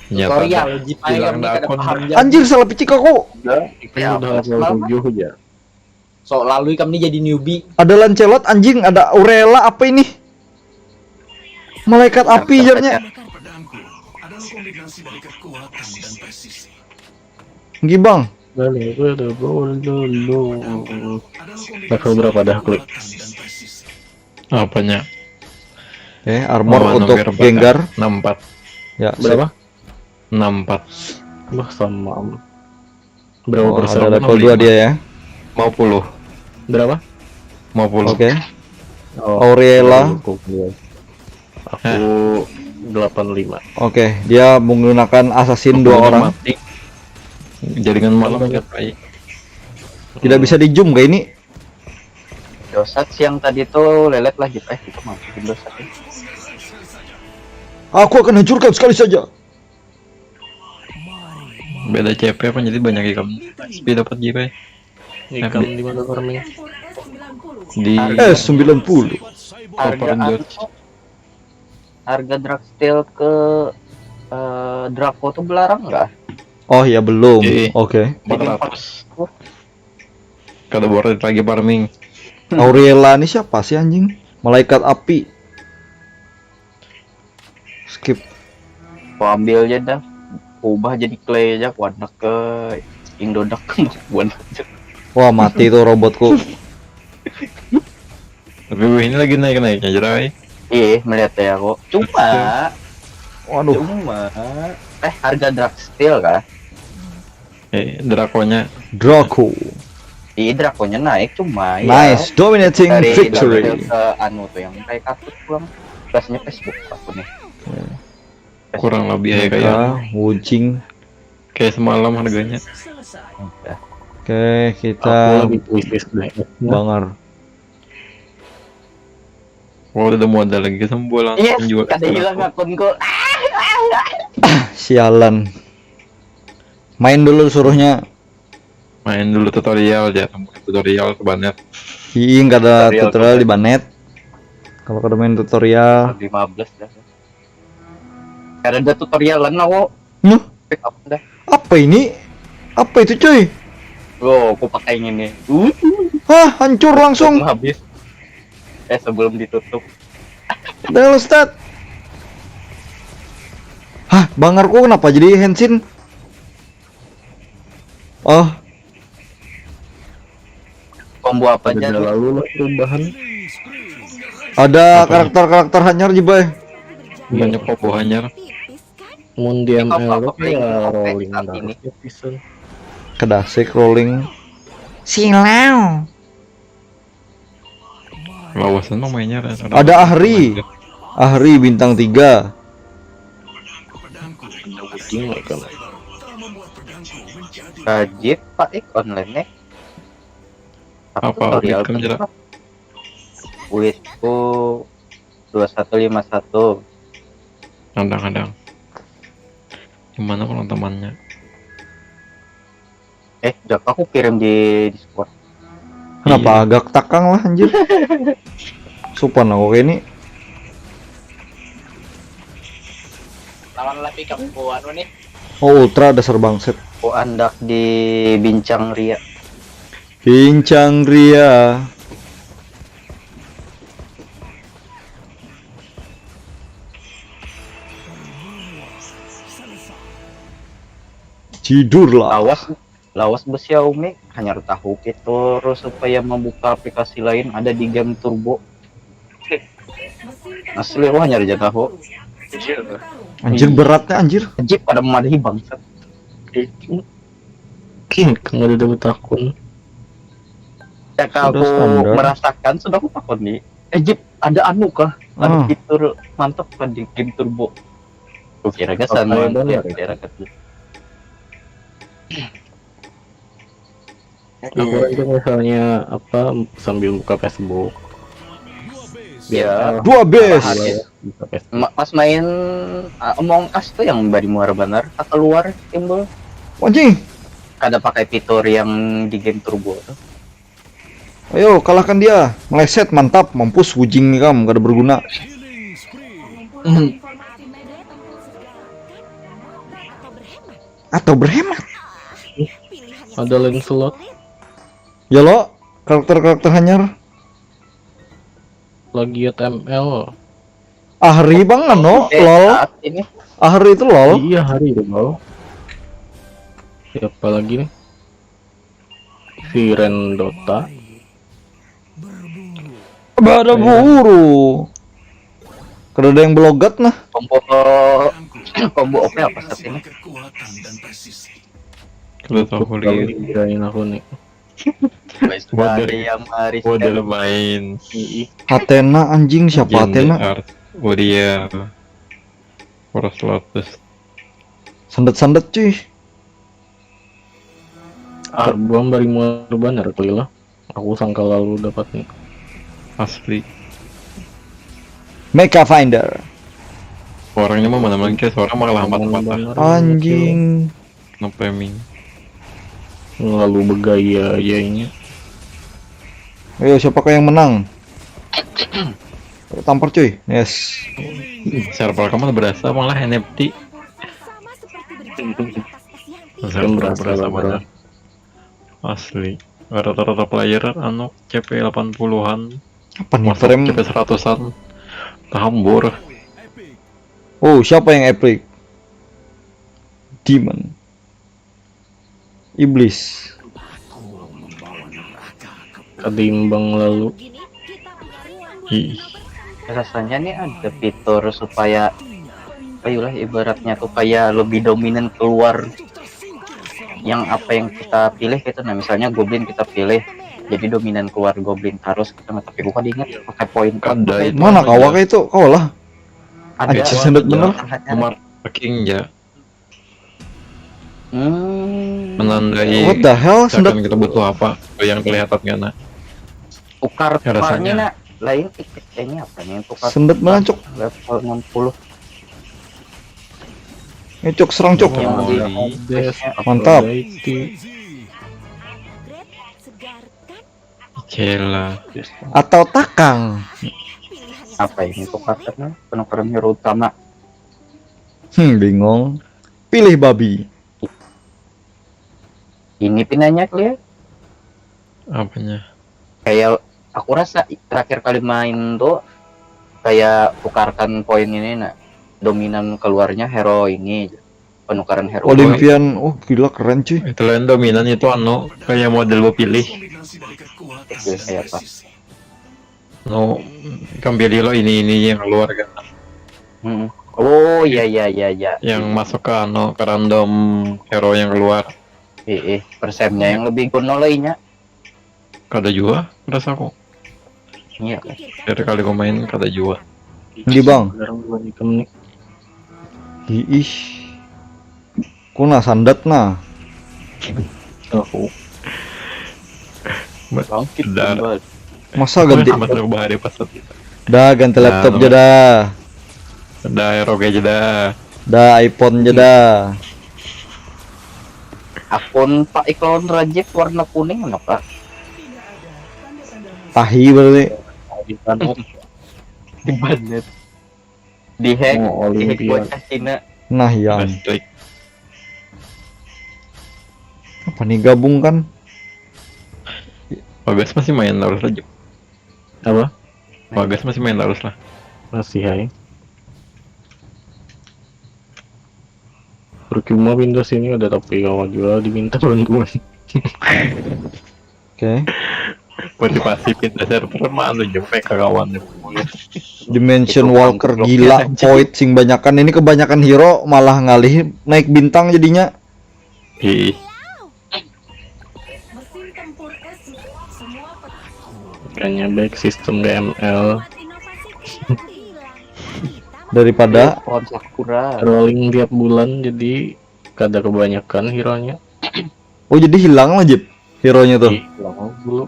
Tutorial Jipai hilang kami kada dakon. paham anjir salah picik aku. Ya, Udah level 7 aja. So lalu kami jadi newbie. Ada Lancelot anjing, ada Aurela apa ini? Malaikat api jarnya. Gibang. Level berapa dah klik? Apanya? Armor untuk Gengar. 64. Ya, Berapa? 64. Bah sama. Berapa Oh, persen? ada level 2 dia ya. 50. Berapa? 50. Oke. Oh, Aurela. aku 85. Oke, dia menggunakan assassin 2 orang. Mati. Jaringan malam ya, Pak. Tidak bisa di zoom kayak ini. Dosat siang tadi tuh lelet lagi itu masukin dosat. Aku akan hancurkan sekali saja. Beda CP apa jadi banyak ikan. SP dapat JP. Ikan di mana farming? Di S90. Harga Dragsteel ke Draco tuh belarang nggak? Oh ya belum. Oke. Oke. 400. Kada boret lagi farming. Aurela ini siapa sih anjing? Malaikat api. Skip. Aku ambil aja dah. Ubah jadi clay aja, warna ke Indodax buat. Wah mati tuh robotku. Tapi ini lagi naik-naiknya jerai. Iya, melihat ya kok. Waduh. Harga Dragsteel kah? Drakonya Draco. Iya, Draconya naik cuma Nice, dominating dari victory. Dragsteel ke anu tuh yang kayak kartu pulang. Kelasnya Facebook aku nih. kurang lebih ya kayak Ya, Wucing. kayak semalam harganya. Oke, kita Bangar. Oh, udah modal lagi sembuh Yes, langsung juga. kada hilang akunku. Sialan. Main dulu suruhnya. Main dulu tutorial ya, tutorial ke banet. Ih, nggak ada Tutorial tutorial di banet. Kalau kada main tutorial. 15 dah. Kada ada tutorialan aku. Nuh, Pick up dah. apa ini? Apa itu cuy? Oh, aku pakai ini. Hah, hancur langsung. Habis. Sebelum ditutup. Dah Ustad. Hah, bangarku kenapa jadi Henshin? Oh, Combo apa aja? lalu lah perubahan. ada karakter-karakter hanyar jibai. Banyak combo hanyar. Mun di ML ya rolling ini. Kedasik rolling. Silau. Lawasan mah mainnya Ada Ahri. Ahri bintang 3. Rajit Pak online nya. Apa kan jelas. Witku 2151. Kadang-kadang. Gimana kalau temannya? Jak aku kirim di Discord. Kenapa agak takang lah anjir. Supan aku kayak ini. Lawan lah pick up anu nih. Oh, ultra dasar bangset. Aku andak di Bincang Ria. Bincang Ria. Tidurlah. Lawas Xiaomi hanya tahu gitu terus supaya membuka aplikasi lain ada di game Turbo. Asli lu hanya aja tahu. Anjir beratnya anjir. Jeep pada memadahi bangsat. Nggak ada dapat akun. Ya kalau aku standar. merasakan sudah aku takut nih. Jeep ada anu kah? Ada Ah. fitur mantap kan di game turbo. Gue kira gak sama Oke, ya, kira gitu. Aku itu misalnya apa sambil buka Facebook. Ya, Dua base. Buka Facebook. pas main Among Us tuh yang bari muar bener, keluar timbul. Anjing. Kada pakai fitur yang di game turbo tuh. Ayo kalahkan dia. Meleset mantap. Mampus wujing nih kamu, kada berguna. Atau berhemat. Ada Lancelot, Ya lo, karakter-karakter hanyar. lagi ML. Ahri banget no, lol. Saat ini Ahri itu lol. Iya hari itu bro. Siapa lagi nih? Si Rendota. Ada buru. Kada ada yang belogat nah. combo OP apa saat ini? Kalau tahu lagi kirain aku nih. Guys, Buat ada dari- yang Maris. Udah main. Athena anjing siapa Athena? Udia. Poros Lotus. Sandet-sandet cuy. Arbom dari muar bener kali lah. Aku sangka lalu dapat nih. Asli. Mecha Finder. Orangnya mah mana lagi seorang malah mata-mata. Anjing. No framing. Lalu bergaya ya ini. Ayo siapakah yang menang? Tampar cuy. Yes. Server kamu berasa malah NFT. Server berasa banget. Asli. Rata-rata player anu CP 80-an. Apa nih Masuk frame? CP 100-an. Tahambur. Oh, siapa yang epic? Demon. Iblis. Ketimbang lalu. Ih. Rasanya nih ada fitur supaya ayolah ibaratnya tuh kayak lebih dominan keluar yang apa yang kita pilih gitu. Nah misalnya goblin kita pilih jadi dominan keluar goblin terus kita nggak, tapi gua kan ingat pakai poin Ada itu. Mana kau itu? Kau lah. ada Anjir, sendet bener. Marking ya. hmm, Menandai What the hell? misalkan Sendet. kita butuh apa yang kelihatan kan nah. tukar Ya, rasanya. tukarnya nak lain ini apa nih yang tukar Sendet mana cok? level 60 Cok serang cok. yang Oh, di Des. Mantap. Cela. Atau takang. apa ini tukar karena penukaran hero utama Bingung. Pilih babi. ini pinanya kalian Apanya? kayak aku rasa terakhir kali main tuh kayak tukarkan poin ini nak dominan keluarnya hero ini penukaran hero Olympian. Oh gila keren cuy. Itu lain dominan itu anu kayak model gue pilih. kayak apa No, kan pilih lo ini yang keluar kan. hmm. Oh iya iya iya iya Yang masuk ke anu ke random hero yang keluar. persennya yang lebih gono lainnya Kada juga, rasa aku. iya Dari kali gue main kada juga. Di bang. Sekarang gue item nih. Ih. Kuna sandat nah. Aku. bangkit Dar. kembali Masa ganti? Masuk bahari pasat. Dah ganti laptop aja dah. Ada hero aja dah. Dah iPhone aja dah. akun Pak Iklon Rajib warna kuning apa Tahi berarti. banget dihack Oh, dihack Olympia. bocah Cina Nah yang Listrik. apa nih gabung kan? Bagas masih main terus aja. Apa? Bagas masih main terus lah. Masih hai. Percuma pindah sini ada tapi kawan juga diminta bantuan. Oke. Motivasi pindah server mana jempek ke kawan. Dimension Itu Walker blok gila, ya, anjing. Void sing banyakan ini kebanyakan hero malah ngalih naik bintang jadinya. Ih, Kayaknya baik sistem DML. daripada Pohon sakura. Rolling tiap bulan jadi kada kebanyakan hero-nya. oh jadi hilang lah Jip hero-nya tuh. Hilang dulu.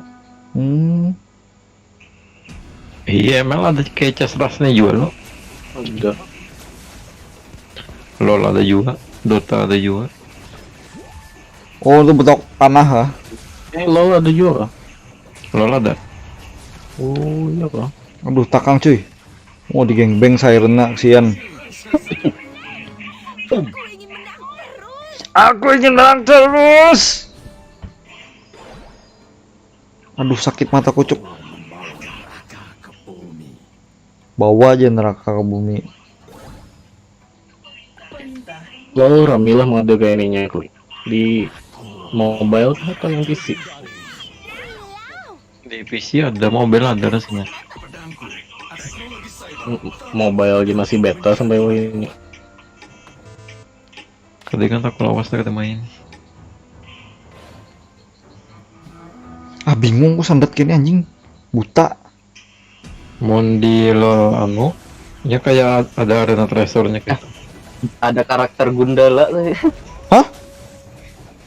Iya emang ada kayak Chessrasnya juga lo. Ada. LOL ada juga, Dota ada juga. Oh itu betok tanah ha. LOL ada juga. LOL ada. Oh iya kah? Aduh takang cuy. Oh di gengbeng Sirena kesian. Aku ingin menang terus. Aduh sakit mata kucuk. Bawa aja neraka ke bumi. LOL ramilah mode kayak ininya klik. Di mobile atau yang PC? Di PC ada, mobile ada rasanya. Mobile aja masih beta sampai ini. Kadang kan aku lawas tak main. Ah bingung kok sandat kini anjing. Buta. Mon di LOL anu, ya kayak ada arena treasure-nya kayak. Ada karakter Gundala tuh. Hah?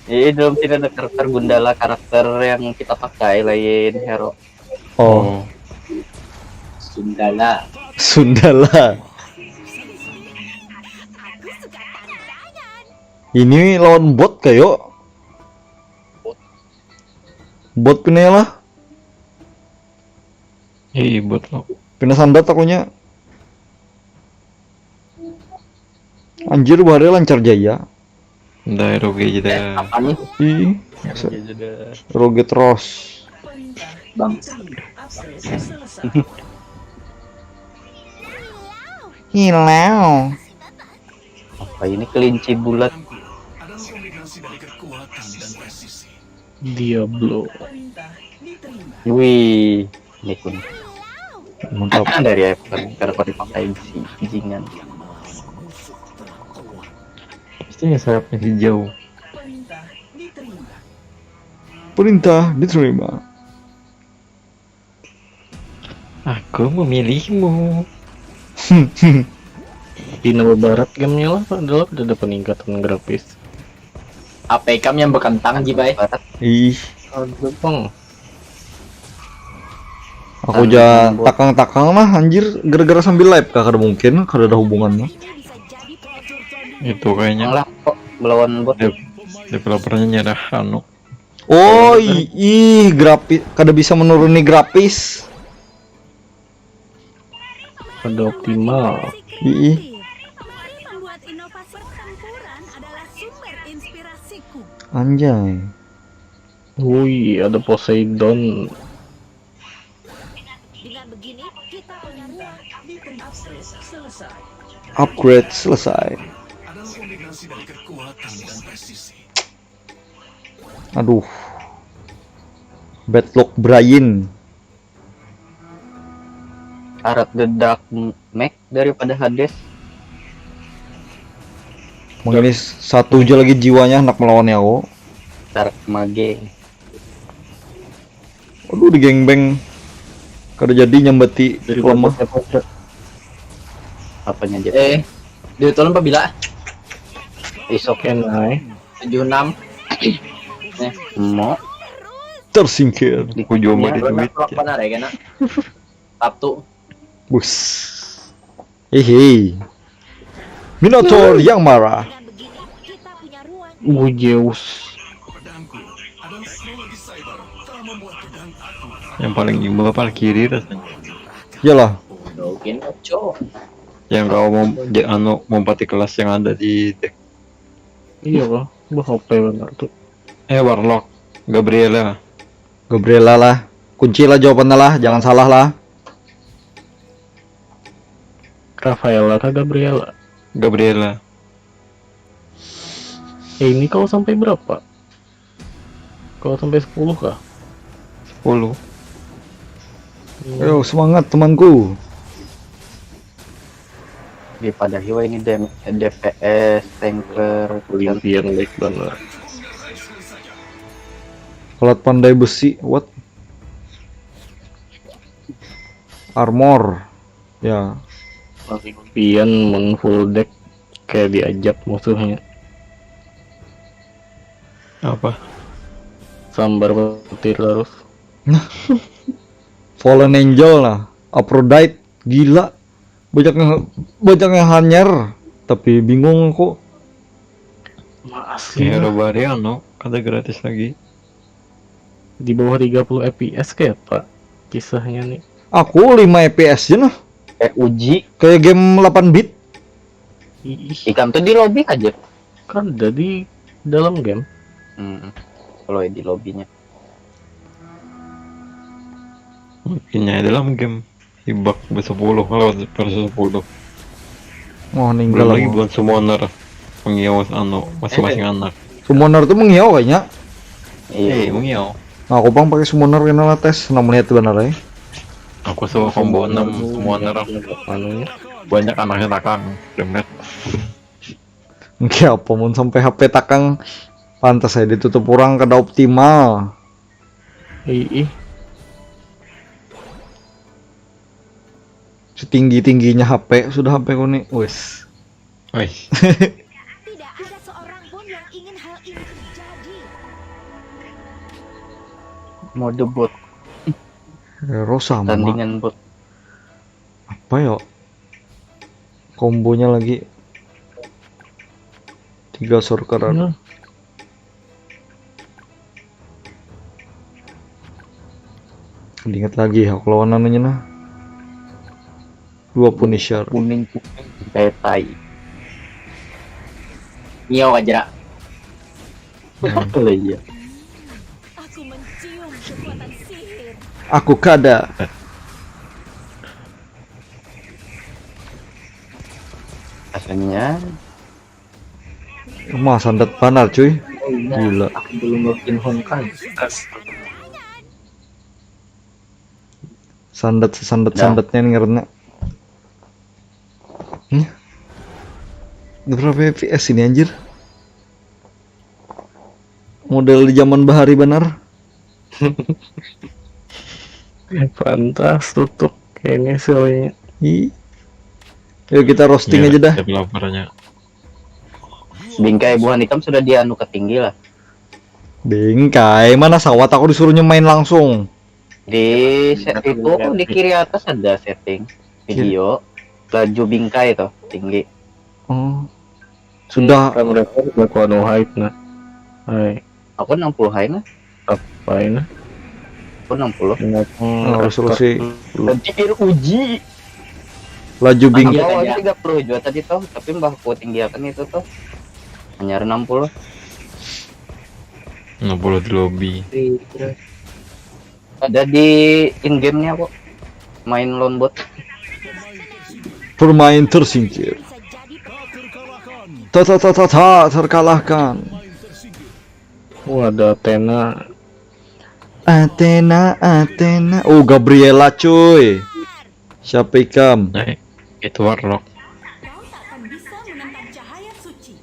Iya, dalam sini ada karakter Gundala, karakter yang kita pakai lain hero. Oh. Gundala. Sundala. Ini lawan bot kayo. Bot pindah lah. Iya buat lo. Pindah sandat akunya. Anjir bahari lancar jaya. Udah ROG aja. Apa nih? Ih, roget terus. Bang. Hilau. Apa ini kelinci bulat? Diablo. Wih, ini pun Mantap. dari iPhone karena dipakai si jingan. Pastinya sayapnya hijau. Perintah diterima. Aku memilihmu. Di nama barat gamenya lah adalah udah ada peningkatan grafis. APK yang bekentang jibai. Ih, Ada bang. aku ja takang-takang lah anjir gara-gara sambil live kah kada mungkin kada ada hubungannya. Itu kayaknya Malah kok melawan bot. developernya nyerah anu. Oh, ih grafis kada bisa menuruni grafis. Ada optimal. Ih, Membuat inovasi pertempuran adalah sumber inspirasiku. anjay. Wih, ada Poseidon. Dengan begini, kita punya ruang. Upgrade selesai. Aduh. Bedlock Brian. Arat the Dark Mac daripada Hades. Mungkin satu aja lagi jiwanya hendak melawannya aku. Dark Mage. Aduh di gengbeng. Kada jadi nyambeti lemah. Apanya aja? Di tolong pabila Isok Kenai. 76. Mo. Tersingkir. Aku coba di Benar tweet. apa nare kana? Sabtu. Bus. Hehe. Minotaur yang marah. Dengan begini, kita punya ruang. Zeus. Yang paling imbal kiri rasanya. Iyalah. Mungkin ojo. Yang kau mau mompati kelas yang ada di deck. Iya kah? Bah OP benar tuh. Warlock, Gabriela. Gabriela lah. Kunci lah jawabannya lah, jangan salah lah. Rafaela kah Gabriela? Gabriela. Ini kau sampai berapa? Kau sampai 10 kah? 10. Ayo semangat temanku. Daripada Hiwa ini DPS, tanker, Olympian baik banget. Pelat pandai besi, what? Armor. Ya. Pian full deck kayak diajak musuhnya. Apa? Sambar petir terus. Fallen Angel lah, Aphrodite gila. Banyaknya hanyar, tapi bingung kok. Asli Hero Bariano ada gratis lagi. di bawah 30 fps kayak Pak kisahnya nih. Aku 5 fps aja nah. Kayak uji. Kayak game 8 bit. Ikan tuh di lobby aja. Kan ada di dalam game. Kalau di lobbynya. Mungkinnya dalam game Hibak B10 lawan versus 10. Oh, Belum ninggal lagi lagi. buat summoner mengiawas masing-masing anak. Summoner tuh menghiau kayaknya. Mengiau. Nah, aku bang pakai summoner kena lah tes 6 menit benar ya. Aku suka combo 6 summoner. Banyak anaknya takang. Demet. Nggak apa mun sampai HP takang pantas saya ditutup orang kada optimal. Setinggi-tingginya HP sudah HP ku nih. Wes. Tidak ada seorang pun yang ingin hal ini terjadi. Mode bot. Hero sama. Tandingan bot. Apa ya? Kombonya lagi 3 sorcerer. Ingat lagi aku lawan namanya nah. 2 Punisher. Kuning kayak tai. Nyiau aja. Betul ya. Aku mencium kekuatan sihir. Aku kada. Rasanya Mas sandat panar cuy. Gila. aku belum login Honkai. Sandatnya nih karena. Berapa FPS ini anjir? Model di zaman bahari benar. Pantas tutup kayaknya soalnya. Yuk kita roasting aja dah. Developernya. Bingkai buah hitam sudah dianu ke tinggi lah. Bingkai mana sawat aku disuruhnya main langsung. Di set itu di kiri atas ada setting video laju bingkai tuh tinggi. Oh. Sudah Kan mereka udah kuano hype nah. Hai. Aku 60 high nah. Apain? Aku 60. resolusi Anjir uji. laju bing. Awalnya 30 juga tadi tuh, tapi mbahku tinggiakan itu tuh hanya 60. 60 di lobby. Ada di in game-nya kok. Main lone bot. Permain tersingkir. Terkalahkan. Ada Athena. Athena. Oh, Gabriela cuy. Siapa ikam? Itu Warlock. Kau tak akan bisa menentang cahaya suci.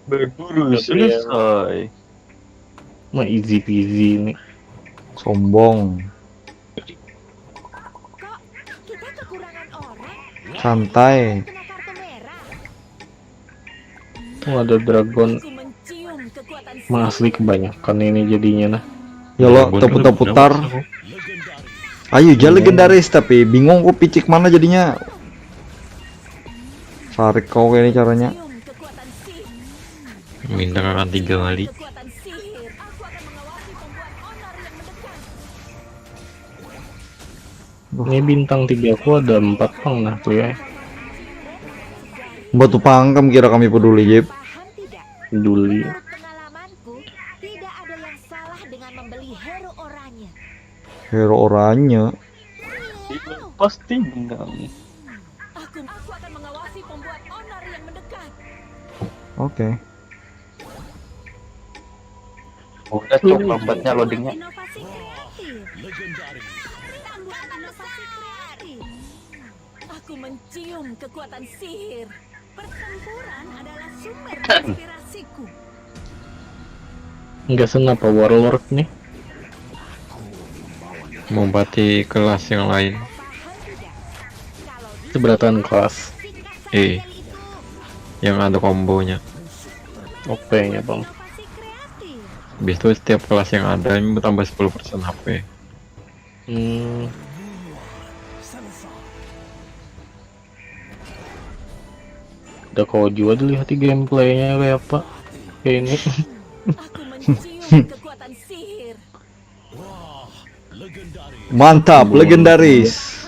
Berburu selesai. Mah easy peasy nih. Sombong. Kok kita kekurangan orang? Santai. Kena kartu merah. Ada dragon. Aku mencium kekuatan Mah asli kebanyakan ini jadinya nah. Ya lo putar. Ayo jalan legendaris tapi bingung kok picik mana jadinya. Tarik kau kayak ini caranya. mencium kekuatan sihir. Minta akan 3 kali. Kekuatan sihir. Aku akan mengawasi pembuat honor yang mendekat. Ini bintang 3 aku ada 4 pang nah tuh ya. Batu pangkam kira kami peduli Jip. Peduli. Menurut pengalamanku, tidak ada yang salah dengan membeli hero oranye. Hero oranye. Pasti bintang. Aku akan mengawasi pembuat honor yang mendekat. Oke. Udah tuh lambatnya loadingnya. Inovasi kreatif. Tambah inovasi kreatif. Aku mencium kekuatan sihir. Pertempuran adalah sumber inspirasiku. Enggak senapa warlord nih. Membati kelas yang lain. Seberatan kelas. yang ada kombonya. OP-nya bang. Habis itu setiap kelas yang ada ini bertambah 10% HP. Udah kau juga dilihat di gameplaynya kayak apa? Kayak ini. Mantap, legendaris.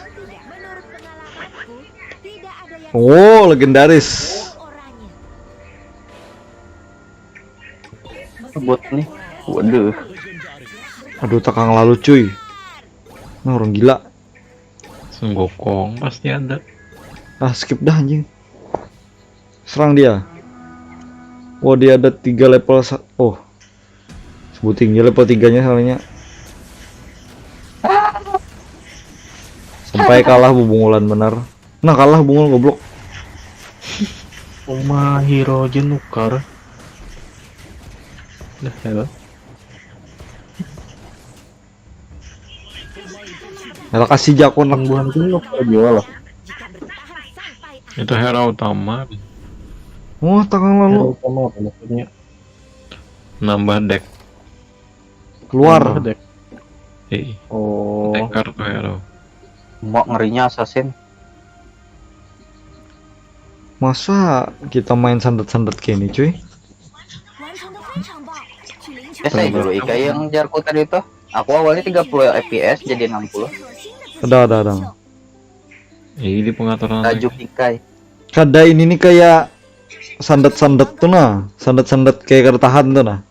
Oh, legendaris. Bot nih. Waduh. Aduh, takang lalu cuy. Nah, orang gila. Senggokong pasti ada. Ah, skip dah anjing. Serang dia. Oh, dia ada 3 level. Oh. Sebutin dia level 3-nya soalnya. Sampai kalah bubungulan benar. Nah, kalah bungul goblok. Oma hero aja nukar. Dah ya. Nah, kasih jakun lah. Bukan dulu jual lah. Itu hero utama. Oh, takang lalu. Utama apa maksudnya? Nambah deck. Keluar. Deck. Oh. Decker tuh hero. Mau ngerinya assassin. Masa kita main sandet-sandet kayak ini cuy? Saya dulu Ika yang jarku tadi tuh. Aku awalnya 30 fps jadi 60. Ada. Ini pengaturan. Tajuk Ikai. Kada ini nih kayak sandet-sandet tuh nah. Sandet-sandet kayak kada tahan tuh nah.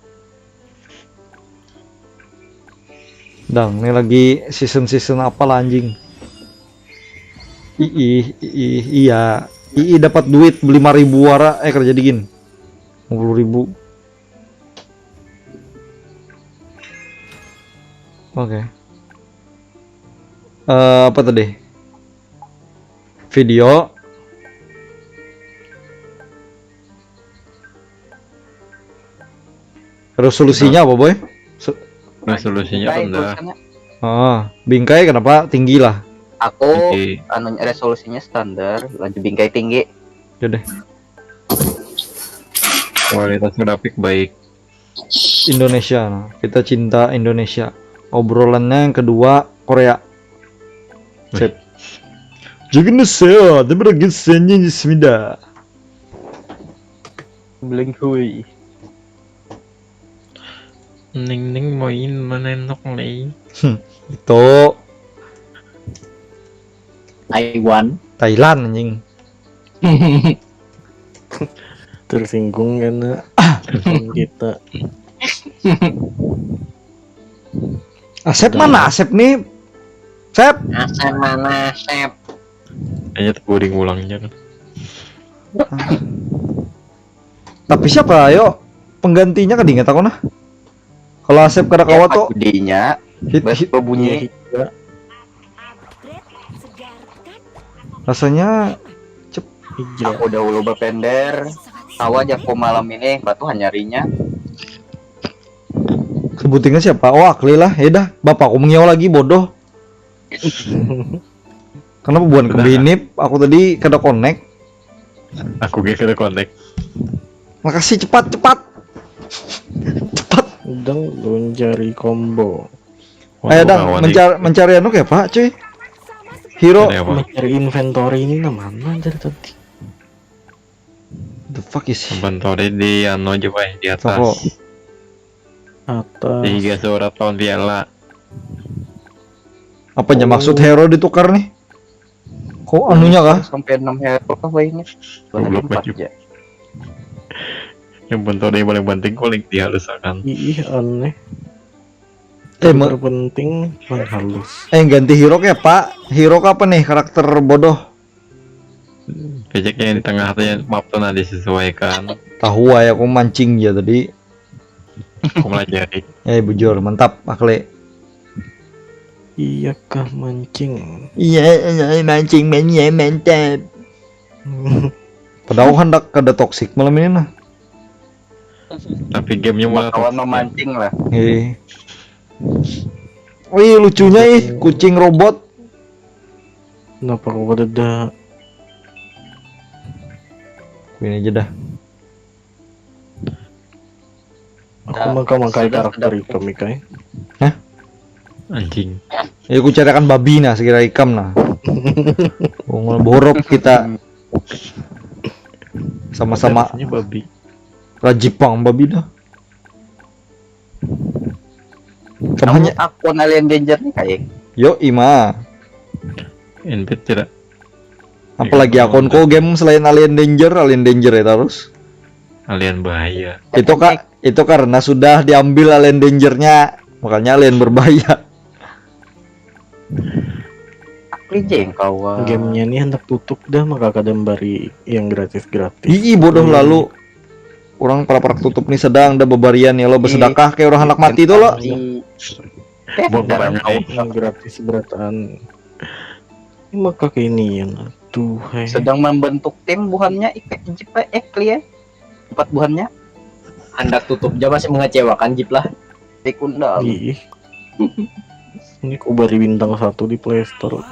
Dang, ini lagi season apa lah anjing. Iya. Dapat duit beli 5.000 wara kerja digin 50.000. Oke. Apa tadi? Video. Resolusinya apa boy? Resolusinya rendah. Bingkai kenapa tinggi lah? Aku resolusinya standar, lanjut bingkai tinggi. Yaudah. Kualitas grafik baik. Indonesia, nah. Kita cinta Indonesia. Obrolannya yang kedua Korea. Sip. Jugneseo, tapi senyi semida. Blink hui. Ning main menenok nih. Itu Taiwan. Thailand anjing. Tersinggung karena kita. Asep mana? Asep nih. Sep. Asep mana? Sep. Kayaknya terboring ulangnya kan. Tapi siapa ayo penggantinya kan diingat aku nah. Kalau Asep kada kawat tuh Dinya hit bunyi. Rasanya Aku udah ulu berpender. Tahu aja aku malam ini batu hanya nyarinya. sebutinnya siapa? Oh, Akli lah. Ya dah, bapakku mengiau lagi bodoh. Kenapa bukan ke Binip? Aku tadi kada connect. Aku gak kada connect. Makasih cepat. Cepat. Udah mencari combo. Ayo dang, mencari anu kayak Pak, cuy. Hero Mencari inventory ini mana dari tadi? The fuck is inventory di anu aja Pak, di atas. Toko. Atas. 3 surat tahun piala. Apanya maksud hero ditukar nih? Kok anunya kah? Sampai 6 hero kah bayinya? Goblok baju. Yang inventory paling penting kolik dihaluskan. Ih aneh. Emang terpenting halus. Ganti hero kayak Pak. Hero apa nih karakter bodoh? Pecek yang di tengah tuh map tuh nanti disesuaikan. Tahu ya aku mancing ya tadi. Aku melajari. Bujur, mantap Akle. Iya kah mancing? Iya, mancing mania mantap. Padahal hendak kada toksik malam ini nah. Tapi gamenya malah kawan memancing lah. Wih lucunya kucing robot. Kenapa kok ada Ini aja dah. Aku mangkai karakter Ikam Ikai. Anjing. Ya aku carikan babi nah sekira ikam nah. Bungul borok kita. Sama-sama Harusnya babi. Rajipang babi dah. Kamu hanya akun Alien Danger nih kayak. yo ima. Invite tidak. Apalagi akunku game selain Alien Danger ya terus. Alien bahaya. Itu karena sudah diambil Alien Danger-nya, makanya Alien berbahaya. Aku jengkau. Gamenya ini hendak tutup dah, maka kadang bari yang gratis. Ih bodoh lalu. Orang para tutup nih sedang ada bebarian ya lo bersedekah kayak orang anak mati tuh lo. Yang gratis berataan. Ini maka keinian. Tuh, sedang membentuk tim buhannya Ekli ya. Empat buhannya. Hendak tutup aja masih mengecewakan Jip lah. Tikundal. Ih. Ini aku bari bintang 1 di Play Store.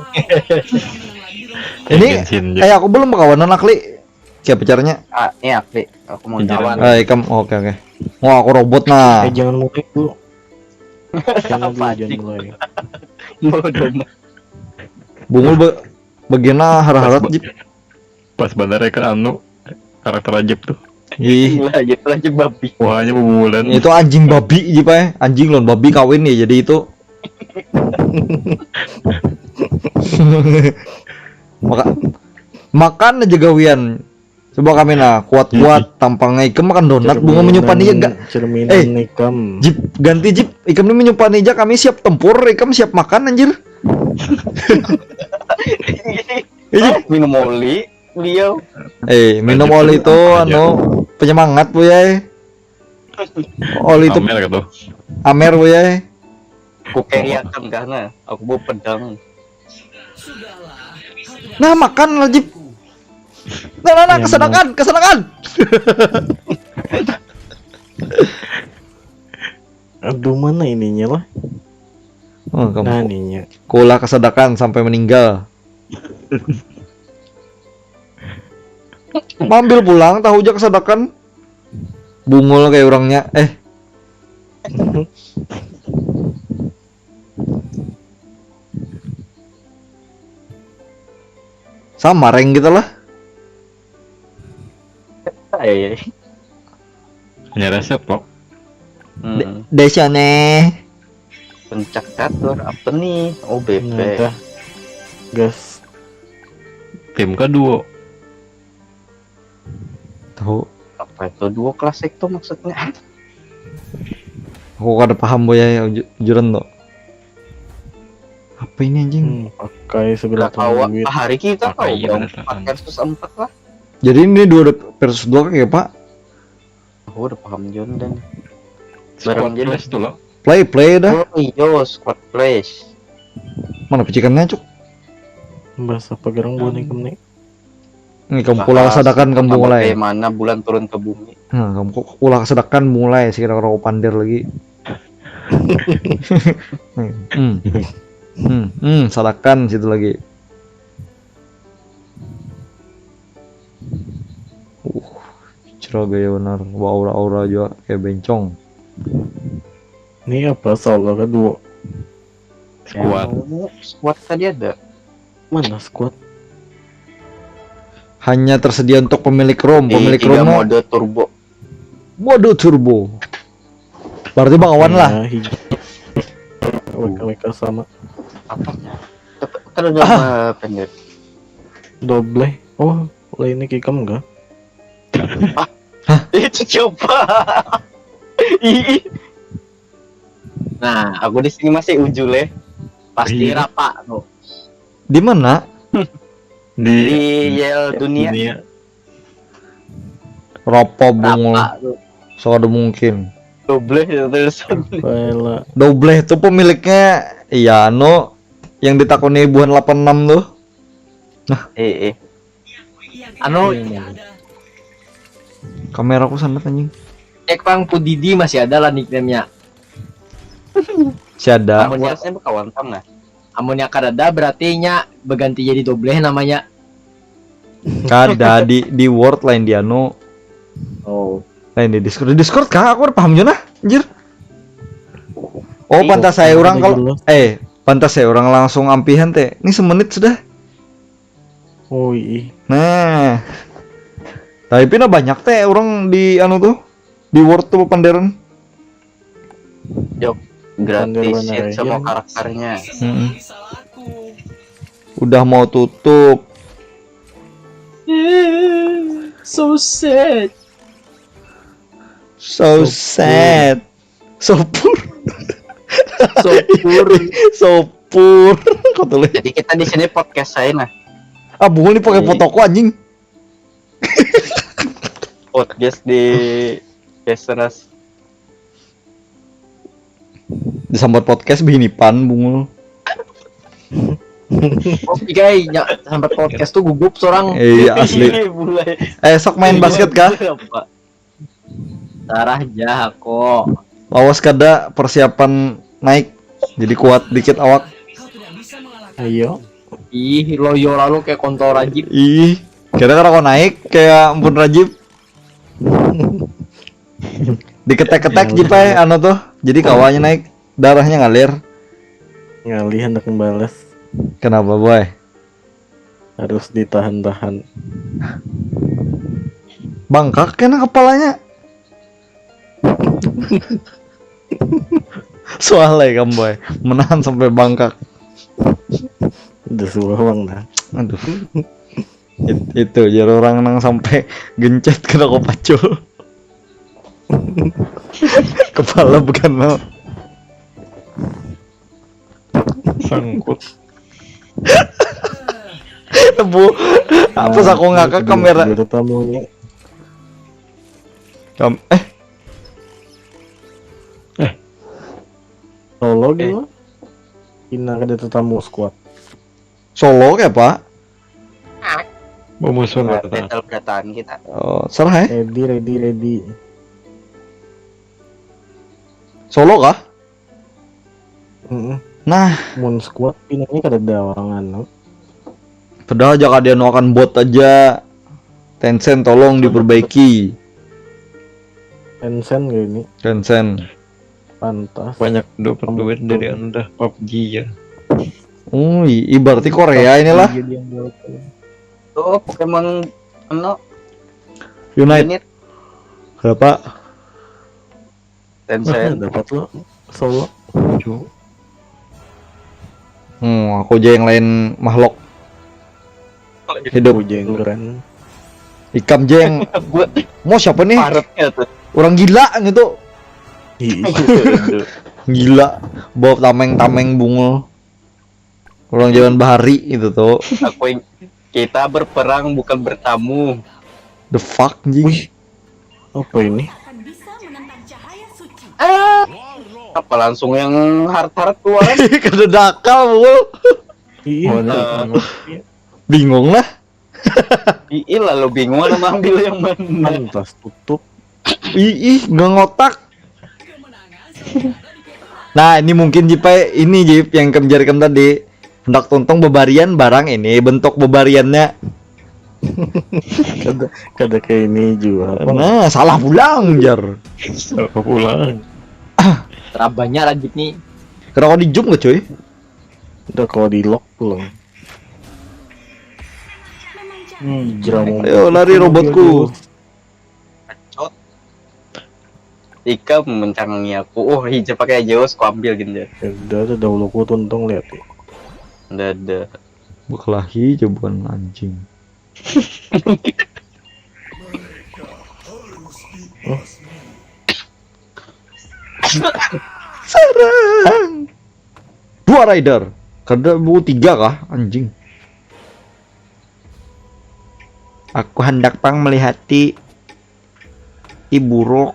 Ini aku belum kawanan Akli. Siapa caranya? Ini Akli. Aku mau kawan. Kamu oke. Wah, aku robot nah. Jangan mulai dulu. Jangan mulai. Bungul bagiannya harap-harap Jip. Pas bandara ke anu karakter Ajib tuh. Ih, Lanjut babi. Wahanya bebulan. itu anjing babi Jip ya. Anjing lon babi kawin ya jadi itu. Makan aja gawian. Coba kami nah kuat-kuat tampangnya Ikam makan donat bunga menyupan aja gak. Cerminan Ikam. Jip ganti Jip Ikam ini menyupan aja kami siap tempur Ikam siap makan anjir. Minum oli beliau. Minum oli itu anu penyemangat bu ya. Oli itu Amer gitu. Amer bu ya. Aku keriakan karena aku bawa pedang. Nah makan lah Jip. Nah kesenangan. Aduh mana ininya lah. Oh, kamu. Nah ininya. Kula kesedakan sampai meninggal. Mambil pulang tahu aja kesedakan. Bungul kayak orangnya. Sama reng gitu lah. Hanya resep kok. Desa nih. Pencak catur apa nih? Oh BP. Nah, gas. Tim kedua. Tahu. Apa itu duo klasik tuh maksudnya? Aku kada paham boy ya jujuran tuh. Apa ini anjing? Pakai sebelah duit. Hari kita kau Pakai 4 versus 4 lah. Jadi ini 2 versus 2 kayak Pak. Aku udah paham John dan Squad Flash tuh lo. Play dah. Oh iyo squad flash. Mana pecikannya cuk? Bahasa apa gerang buat Ikam nih? Ini kamu pula kesedakan kamu mulai. Mana bulan turun ke bumi. Nah, kamu pula kesedakan mulai sekira kau pandir lagi. Sadakan situ lagi. Cerah gaya benar. Wah aura juga kayak bencong. Ini apa salah kedua? Squad tadi ada. Mana squad? Hanya tersedia untuk pemilik ROM. Pemilik ROM mode turbo. Mode turbo. Berarti Bang Awan lah. Mereka sama. Apa? Kan ada pendek. Double. Oh, ini Ikam enggak? Itu coba. Nah, aku di sini masih ujule. Pasti rapa tuh. Di mana? Di Yel dunia. Ropo bungul. So ada mungkin. Double terus. Double itu pemiliknya iya no yang ditakoni buan 86 tuh. Nah, Anu kameraku sandat anjing. Pang Pudidi masih ada lah nickname-nya. Si ada. Amunnya saya kawan pang lah. Amunnya kadada berarti nya berganti jadi double namanya. Kada di Word lain di anu. Oh. Lain di Discord kah? Aku udah paham Jona, anjir. Oh, pantas saya orang kalau pantas saya orang langsung ampihan teh. Ini semenit sudah. Oh iya. Nah. Tapi pina banyak teh orang di anu tuh. Di Word tuh panderan. Jok gratisin semua karakternya. Udah mau tutup. So sad. So sad. Sopur. Sopur. Sopur. Kau tulis. Jadi kita di sini podcast saya nah. Ah, bunga nih pakai fotoku anjing. Podcast di Keseras. Disambat podcast bihinipan bungul. Oh, guys, sampai podcast tuh gugup seorang. Iya asli. Sok main basket kah? Sarah Jako. Awas kada persiapan naik. Jadi kuat dikit awak. Ayo. Ih, loyo lalu kayak kontol Rajib. Ih, kira-kira kau naik kayak ampun Rajib. Diketek-ketek jipai anu tuh. Jadi kawannya naik, darahnya ngalir. Ngalih hendak membalas. Kenapa, boy? Harus ditahan-tahan. Bangkak kena kepalanya. Soalnya kamu, boy, menahan sampai bangkak. Udah suawang dah. Aduh. Itu jadi orang nang sampai gencet kena kopacul. Kepala bukan mau. Sangkut. Bu, apa aku ngakak kamera? Tamunya. Solo gitu. Ina kada tetamu squad. Solo kayak Pak? Memusuh Battle perkataan kita. Oh, serah ya? Ready. Solo kah? Nah, Moon squad pinanya kada ada orang anu. padahal jika dia akan bot aja. Tencent tolong diperbaiki. Tencent kayak ini. Tencent. Pantas. Banyak dapat duit dari Anda PUBG ya. Berarti Korea inilah. Tuh Pokemon ano Unite. Berapa? Tencent dapat lo solo. Aku aja yang lain makhluk hidup. Keren. Ikam jeng. Mau siapa nih? Orang gila gitu. Gila. Bawa tameng-tameng bungul. Orang jalan bahari itu tuh. Kita berperang bukan bertamu. The fuck anjing. Apa ini? Apa langsung yang hard keluar? Kada dakal bungul. Bingung lah. Iya lo bingung mana ambil yang mana. Pantas tutup. Nggak ngotak. Nah ini mungkin Jipai ini Jip yang kemjarikan tadi hendak tontong bebarian barang ini bentuk bebariannya. Kada kayak ini juga. Nah salah pulang jar. Salah pulang. Terabanya Rajib nih. Kena kau di jump gak cuy? Udah kalau di lock belum. Ayo lari robotku. Ika mencangangi aku. Oh hijau pakai Zeus, aku ambil gitu ya. Udah dahulu ku tuntung lihat. Ada. Berkelahi coba anjing. Serang. 2 rider. Kada bu 3 kah anjing. Aku hendak pang melihati Ibu Rok.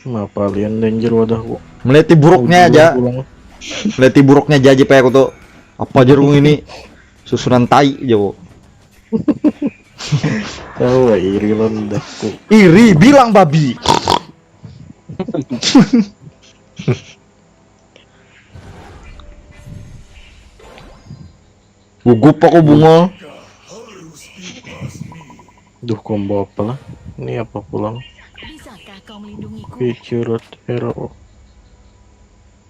Kenapa kalian danger wadahku? Melihat Ibu Roknya aja. Melihat Ibu Roknya aja Pak aku tuh. Apa jerung ini? Susunan tai jauh. Tahu iri londakku. Iri bilang babi. Gugup aku bungol. Duh, combo apa lah? Ini apa pulang? Bisakah kau melindungiku? Featured hero.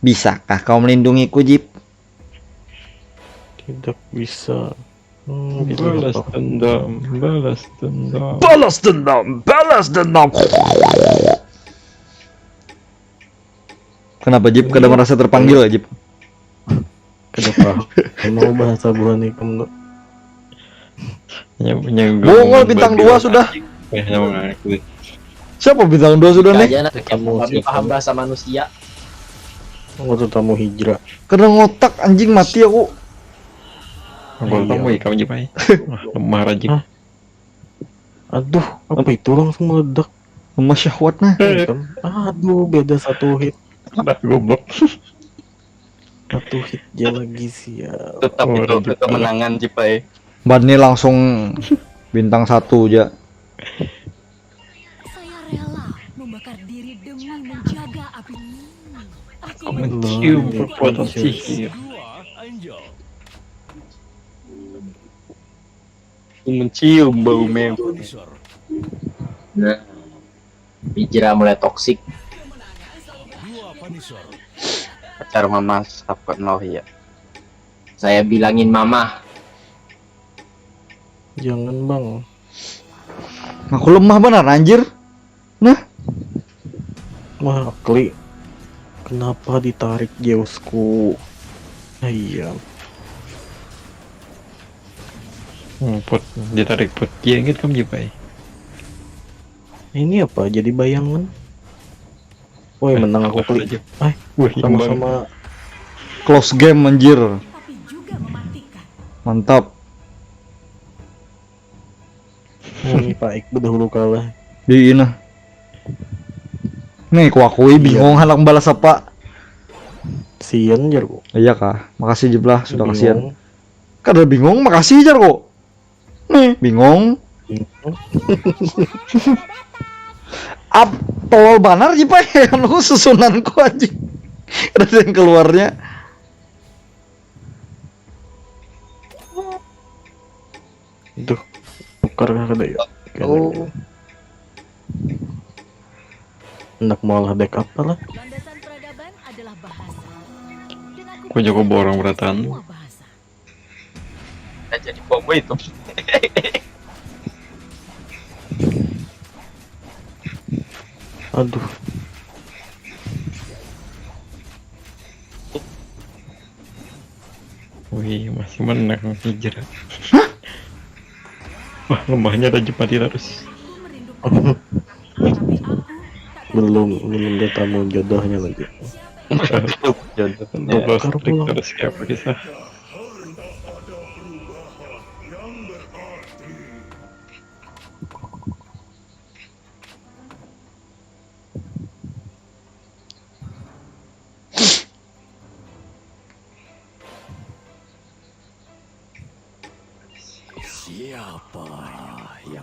Bisakah kau melindungiku, Jip? Tidak bisa. Balas dendam, balas dendam. Balas dendam, balas dendam. Kenapa, Jip? Kada merasa terpanggil ya, Jip? Kenapa? Mau bahasa bulan ini kamu? Bungol bintang 2 sudah. Siapa bintang 2 sudah nih? Kayaknya kami paham bahasa manusia. Aku tuh tamu hijrah. Kena ngotak anjing, mati aku. Kalau kamu ya kamu jipai. Lemah rajin. Aduh, apa itu langsung meledak? Lemah syahwatnya. Aduh, beda satu hit. Udah goblok. Satu hit aja lagi sial. Tetap itu kemenangan Cipai. Bani langsung bintang 1 aja. Saya rela membakar diri demi menjaga api. Aku Mencium perbuatan sihir. Mencium bau mewah. Nah, Hijrah mulai toksik. Pacar mama apa ya? Saya bilangin mama. Jangan bang. Aku lemah benar anjir. Nah, Wah, klik. Kenapa ditarik Zeusku? Iya. Pot ditarik pot gitu kamu jipai. Ini apa? Jadi bayangan? Woi, menang aku klik. Sama-sama close game anjir. tapi juga mematikan. Mantap. ini Pak Ik dahulu kalah. Di ini. Nih, ku akui bingung halang balas apa. Sian jar kok. Iya kah? Makasih Jiblah sudah Bingung. kasihan. Kada bingung, makasih jar kok. Nih, bingung. Tolol banar Jipai. Anu susunanku anjing. Ada yang keluarnya. Duh, tukar kada ya. Oh. Hendak mau lah deck apa lah? Landasan peradaban adalah bahasa. Dan aku Kok jago borong beratan. semua bahasa. Jadi combo itu. Aduh. Wih, masih menang hijrah. Wah, lemahnya ada Jepati terus. belum ketemu jodohnya lagi. Double strik terus kayak apa kisah.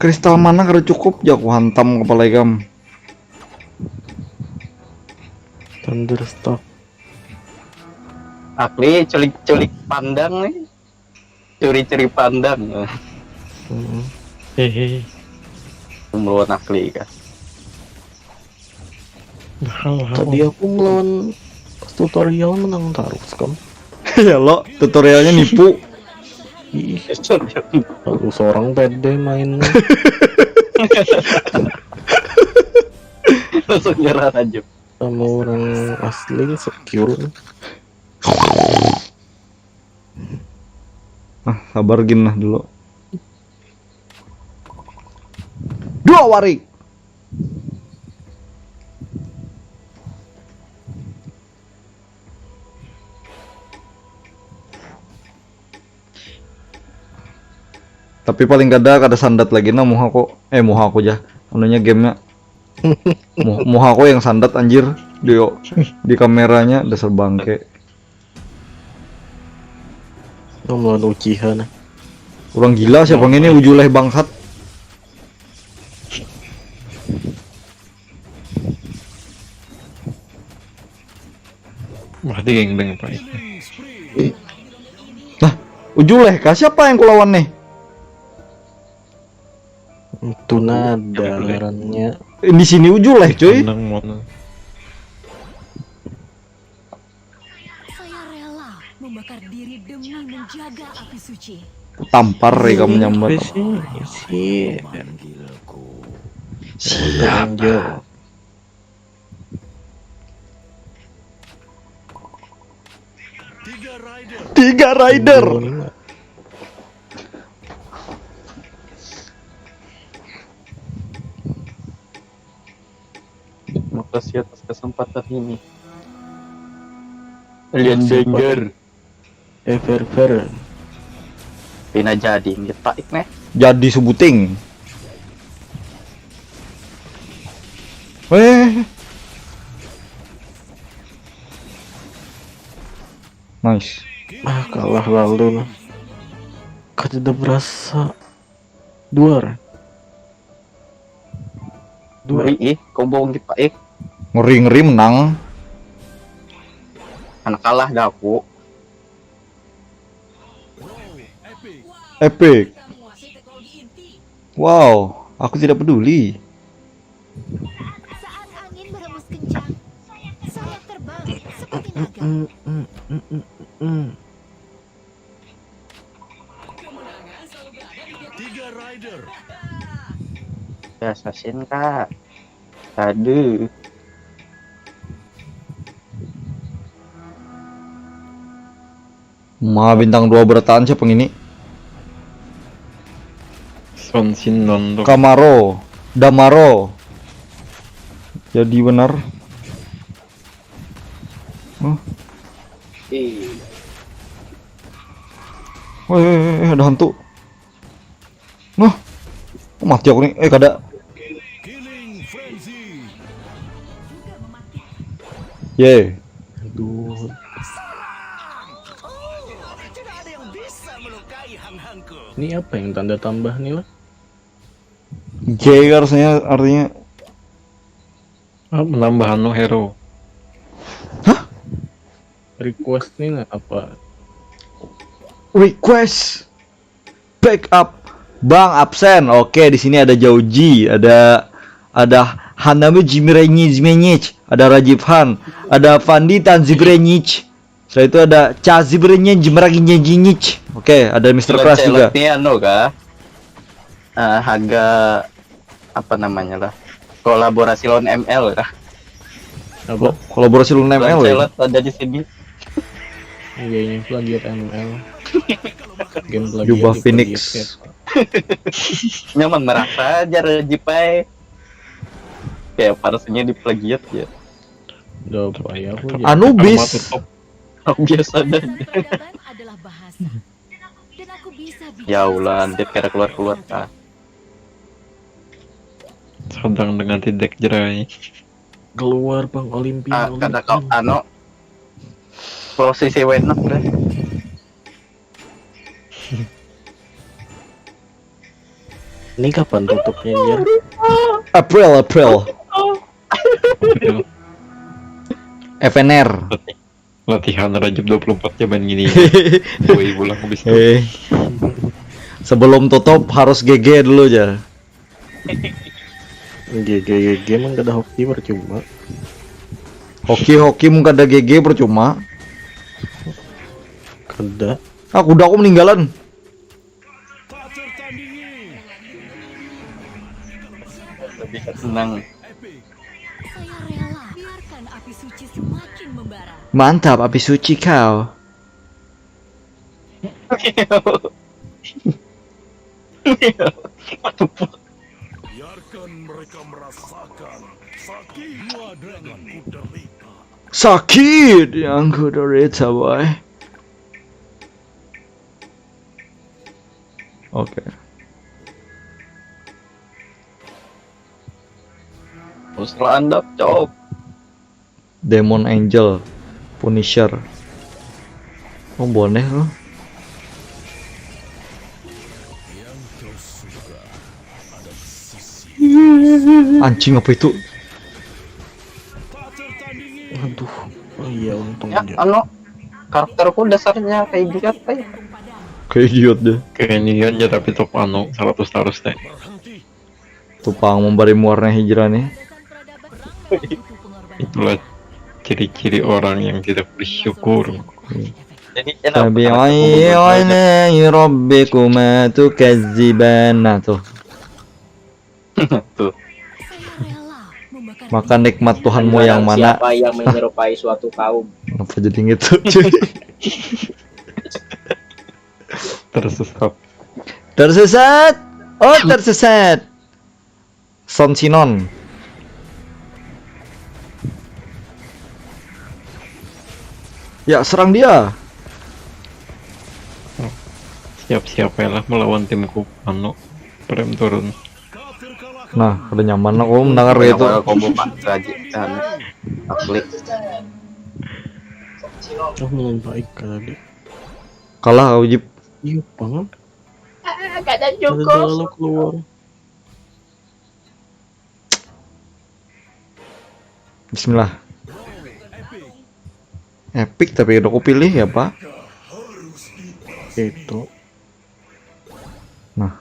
Kristal mana kada cukup ya aku hantam kepala ikam. Thunderstock. Akli culik pandang nih. Curi-curi pandang. Hehe. Melawan Akli kan. Tadi aku melawan tutorial menang terus kan. Ya lo, tutorialnya nipu. Ih, lalu seorang pede main. Langsung nyerah aja. Sama orang asli secure. Sabar gin lah dulu. 2 warik. Tapi paling kada sandat lagi nah muha aku aja anunya gamenya. Muha aku yang sandat anjir di kameranya dasar bangke. Melawan Uchiha nah. Orang gila siapa ini ujuleh bangsat. Berarti gengbeng Pak. Nah, Ujuleh kah siapa yang kulawan nih? Itu nada ngarannya. Di sini Ujuleh cuy. Menang mana? Saya rela membakar diri demi menjaga api suci. Tampar ya kamu nyambat. Siapa? Tiga rider. Makasih atas kesempatan ini. Alien Banger. Ever. Pina jadi kita nih. Jadi sebuting. Nice. Kalah lalu. Kau tidak berasa. Dua. Combo kita Ngeri menang. anak kalah dah aku. Epic. Wow, aku tidak peduli. Saat angin berhembus kencang, saya terbang seperti naga. Assassin kak. Aduh. Bintang 2 bertahan siapa yang ini? Son Sin Nondo. Kamaro, Damaro. Jadi benar. Ada hantu. Mati aku nih. Kada. Ye. Aduh. Ini apa yang tanda tambah nih lah? J harusnya artinya menambah hero. Hah? Request nih apa? Request backup Bang absen. Oke, di sini ada Jauji, ada Hanami Jimirenyich, ada Rajiv Han, ada Fandi Tanzibrenyich. Setelah itu ada Chazibrenyich Jimraginyich. Oke, ada Mr. Crash juga. Ini harga apa namanya lah? Kolaborasi lawan ML lah. Apa? Kolaborasi lawan ML ya? Ada di sini. Iya, ini plagiat ML. Game plagiat. Jubah Phoenix. Nyaman merasa aja Jipai. Kayak parasnya di plagiat ya. Udah payah aku. Anubis. Biasa aja. Peradaban adalah bahasa. Dan aku bisa Ya Allah, nanti kira keluar kah. Sedang dengan tidak jerai. Keluar Bang Olimpia. Kata kau posisi wenak deh. Ini kapan tutupnya Jar? April. FNR. Latihan Rajab 24 jam gini. 2 bulan habis itu. Sebelum tutup harus GG dulu aja. GG emang gak ada hoki percuma. Hoki mungkin ada GG percuma. Kada. Udah aku meninggalan. Lebih senang. Saya rela biarkan api suci semakin membara. Mantap api suci kau. Biarkan mereka merasakan sakit yang ku derita boy. Oke. Setelah Anda cok. Demon Angel, Punisher. Boneh loh. Anjing apa itu? Aduh, Iya untung Ya, karakterku dasarnya kayak gitu kayak. Kayak idiot deh. Kayak Nian ya tapi top 100 harus teh. Tupang memberi warna hijrah nih. Itulah ciri-ciri orang yang tidak bersyukur. Jadi Tabi'i alaihi rabbikuma tukadziban. Nah tuh. tuh. Maka nikmat Tuhanmu yang mana? Siapa yang menyerupai suatu kaum? Apa jadi gitu cuy? Tersesat. Tersesat. Oh, tersesat. Son Sinon. Ya, serang dia. Siap-siap ya lah melawan timku. Prem turun. Nah, udah nyaman aku mendengar gitu. Combo Pak gaji klik. Oh mulai baik tadi. Kalah kau Jip. Iya banget. Gak ada Ada dialog keluar. Bismillah. Epic tapi udah aku pilih ya Pak. Itu. Nah.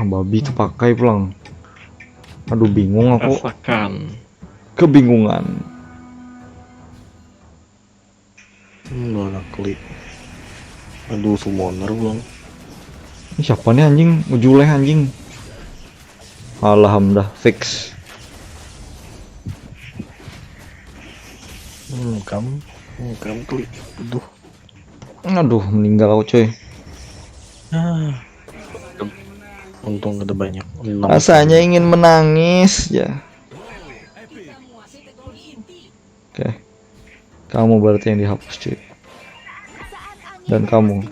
Babi itu pakai pulang. Aduh bingung aku. Rasakan. Kebingungan. Malah klik. Aduh summoner pulang. Ini siapa nih anjing? Ujuleh anjing. Alhamdulillah fix. Kamu klik. Aduh meninggal aku coy. Untung ada banyak. Rasanya ingin menangis ya. Oke. Kamu berarti yang dihapus cuy. Dan kamu.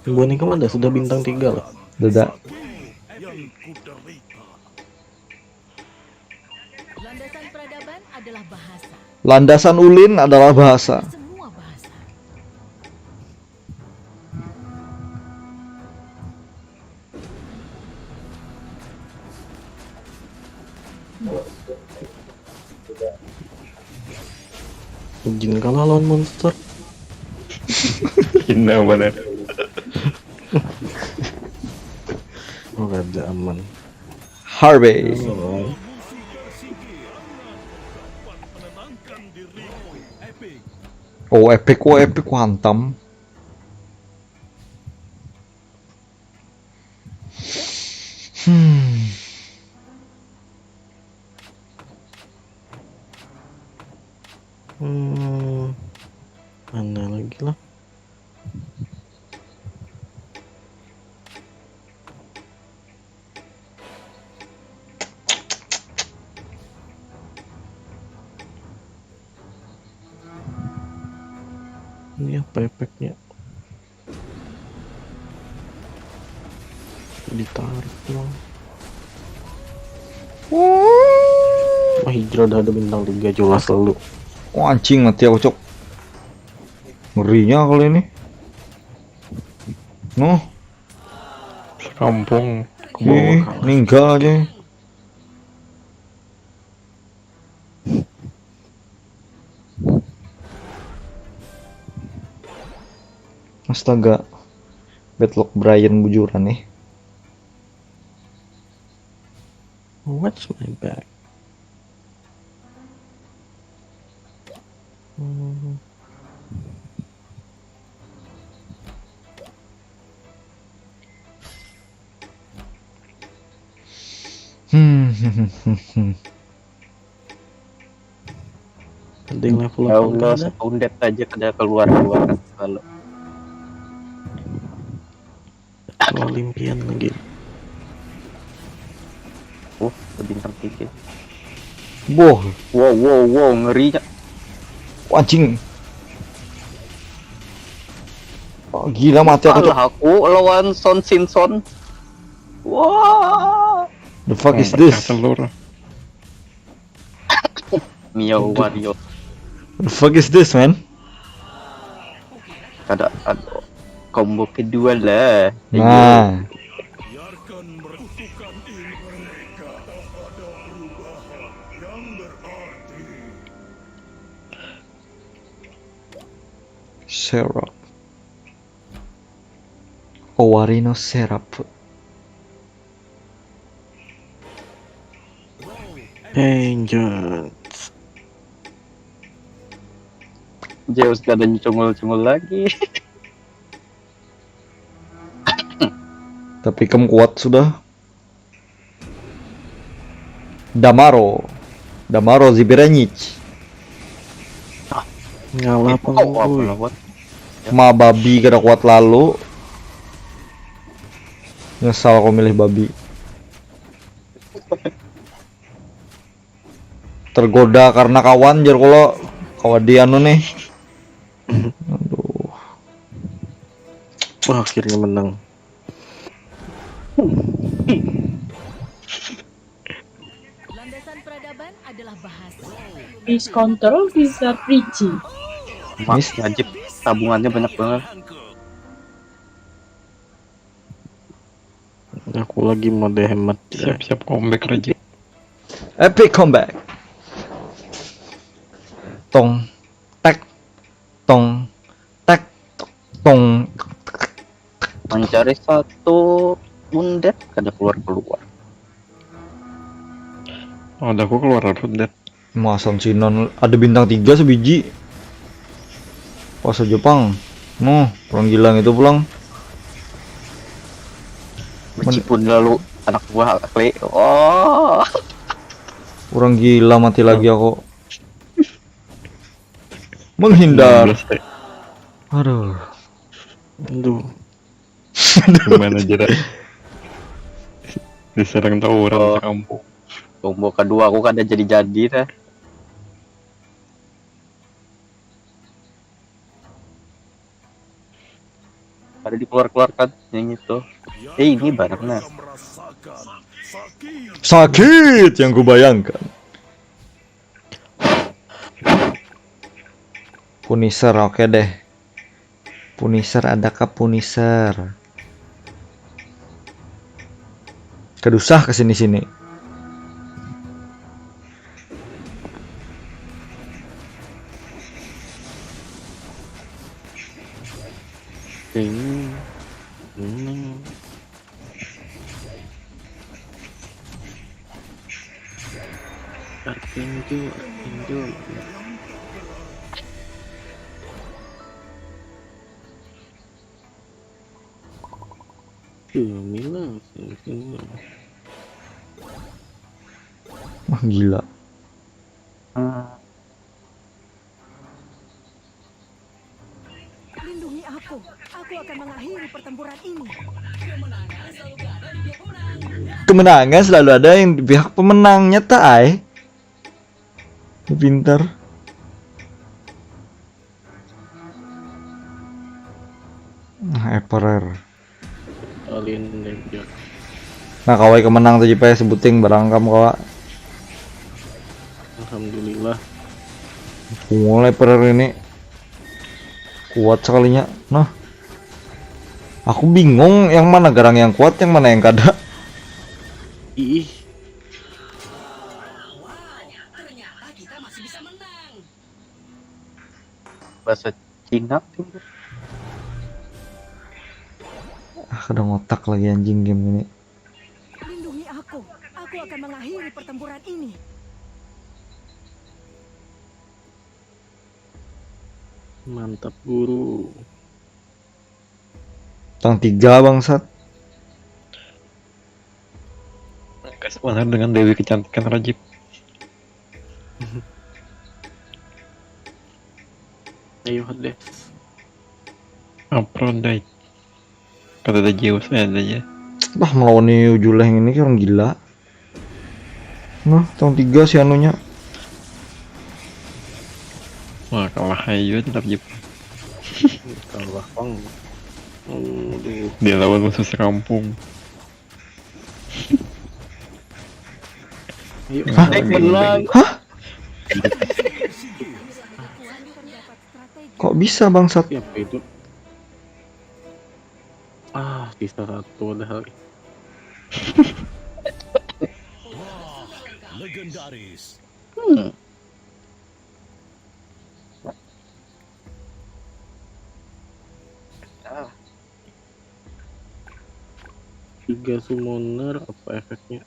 Boneka mana sudah bintang 3 loh. Dadah. Landasan peradaban adalah bahasa. Landasan ulin adalah bahasa. Semua bahasa. Jin kalah lawan monster. Gina bener. Oh ada aman. Harvey. Oh epic hantam. Mana lagi lah? Ini apa efeknya? Ditarik dong. Wah hijrah udah ada bintang 3 jelas lalu. Oh anjing mati aku cok. Ngerinya kali ini. Noh. Sekampung ke Ih, bawah. meninggal aja. Astaga. Bedlock Brian bujuran nih. What's my back? Ada yang level Ya Allah, sekundet aja kada keluar kalau Olimpian lagi. bintang 3. Boh, Wow, ngerinya. anjing. Oh, gila mati aku cok. Kalah aku lawan Son Simpson. Wah. The fuck is this? Telur. Miao Wario. The fuck is this man? ada combo kedua lah. Nah, Biarkan berkutukan ini mereka ada perubahan yang berarti. syrup. Owarino syrup. Angels. Zeus gak ada cungul-cungul lagi. Tapi kamu kuat sudah. Damaro Zibiranic. Ngalah apa Oh, apa boy? lawat? Ma babi kada kuat lalu. Nyesal kau milih babi. Tergoda karena kawan jar kalau kawan dia anu nih. Aduh. Wah, akhirnya menang. Landasan peradaban adalah bahasa. Fish control bisa preachy. Mas Najib tabungannya banyak banget. Aku lagi mode hemat. Siap-siap comeback Raji. Epic comeback. Tong tek tong tek tong. Mencari satu bundet kada keluar. Oh, udah aku keluar update. Masang Sinon ada bintang 3 sebiji. Puasa Jepang. Noh, orang gila itu pulang. Meskipun lalu anak buah Kle. Oh. Orang gila mati lagi aku. Menghindar. Aduh. Aduh. Gimana aja dah. Diserang tawuran sekampung. Combo kedua aku kada jadi dah. Ada dikeluarkan yang itu. Ini barangnya. Sakit yang kubayangkan. Punisher oke deh. Punisher adakah Punisher? Kedusah kesini-sini. Arkinjo. Wah gila. Lindungi aku akan mengakhiri pertempuran ini. Kemenangan selalu ada yang di pihak pemenangnya tak ay. Pintar. Eperer. Alien Ranger. Nah kawai kemenang tadi pe sebuting barang kamu kawa. Alhamdulillah. Mulai Eperer ini kuat sekalinya. Nah, aku bingung yang mana garang yang kuat, yang mana yang kada. Ih. Bahasa Cina. Kadang otak lagi anjing game ini. Lindungi aku akan mengakhiri pertempuran ini. Mantap guru. Tang 3 bangsat. Kesepanan dengan Dewi Kecantikan Rajib. Ayo deh. Aphrodite. Kata ada Zeus ada ya. Lah melawan Ujuleng ini orang gila. Nah, tang 3 si anunya. Wah, kalah aja tetap Jip. Kalah pang. Dia lawan musuh sekampung. Hah? Hah? Kok bisa bangsat? Siapa itu? Sisa satu udah hari. Legendaris. Tiga summoner apa efeknya?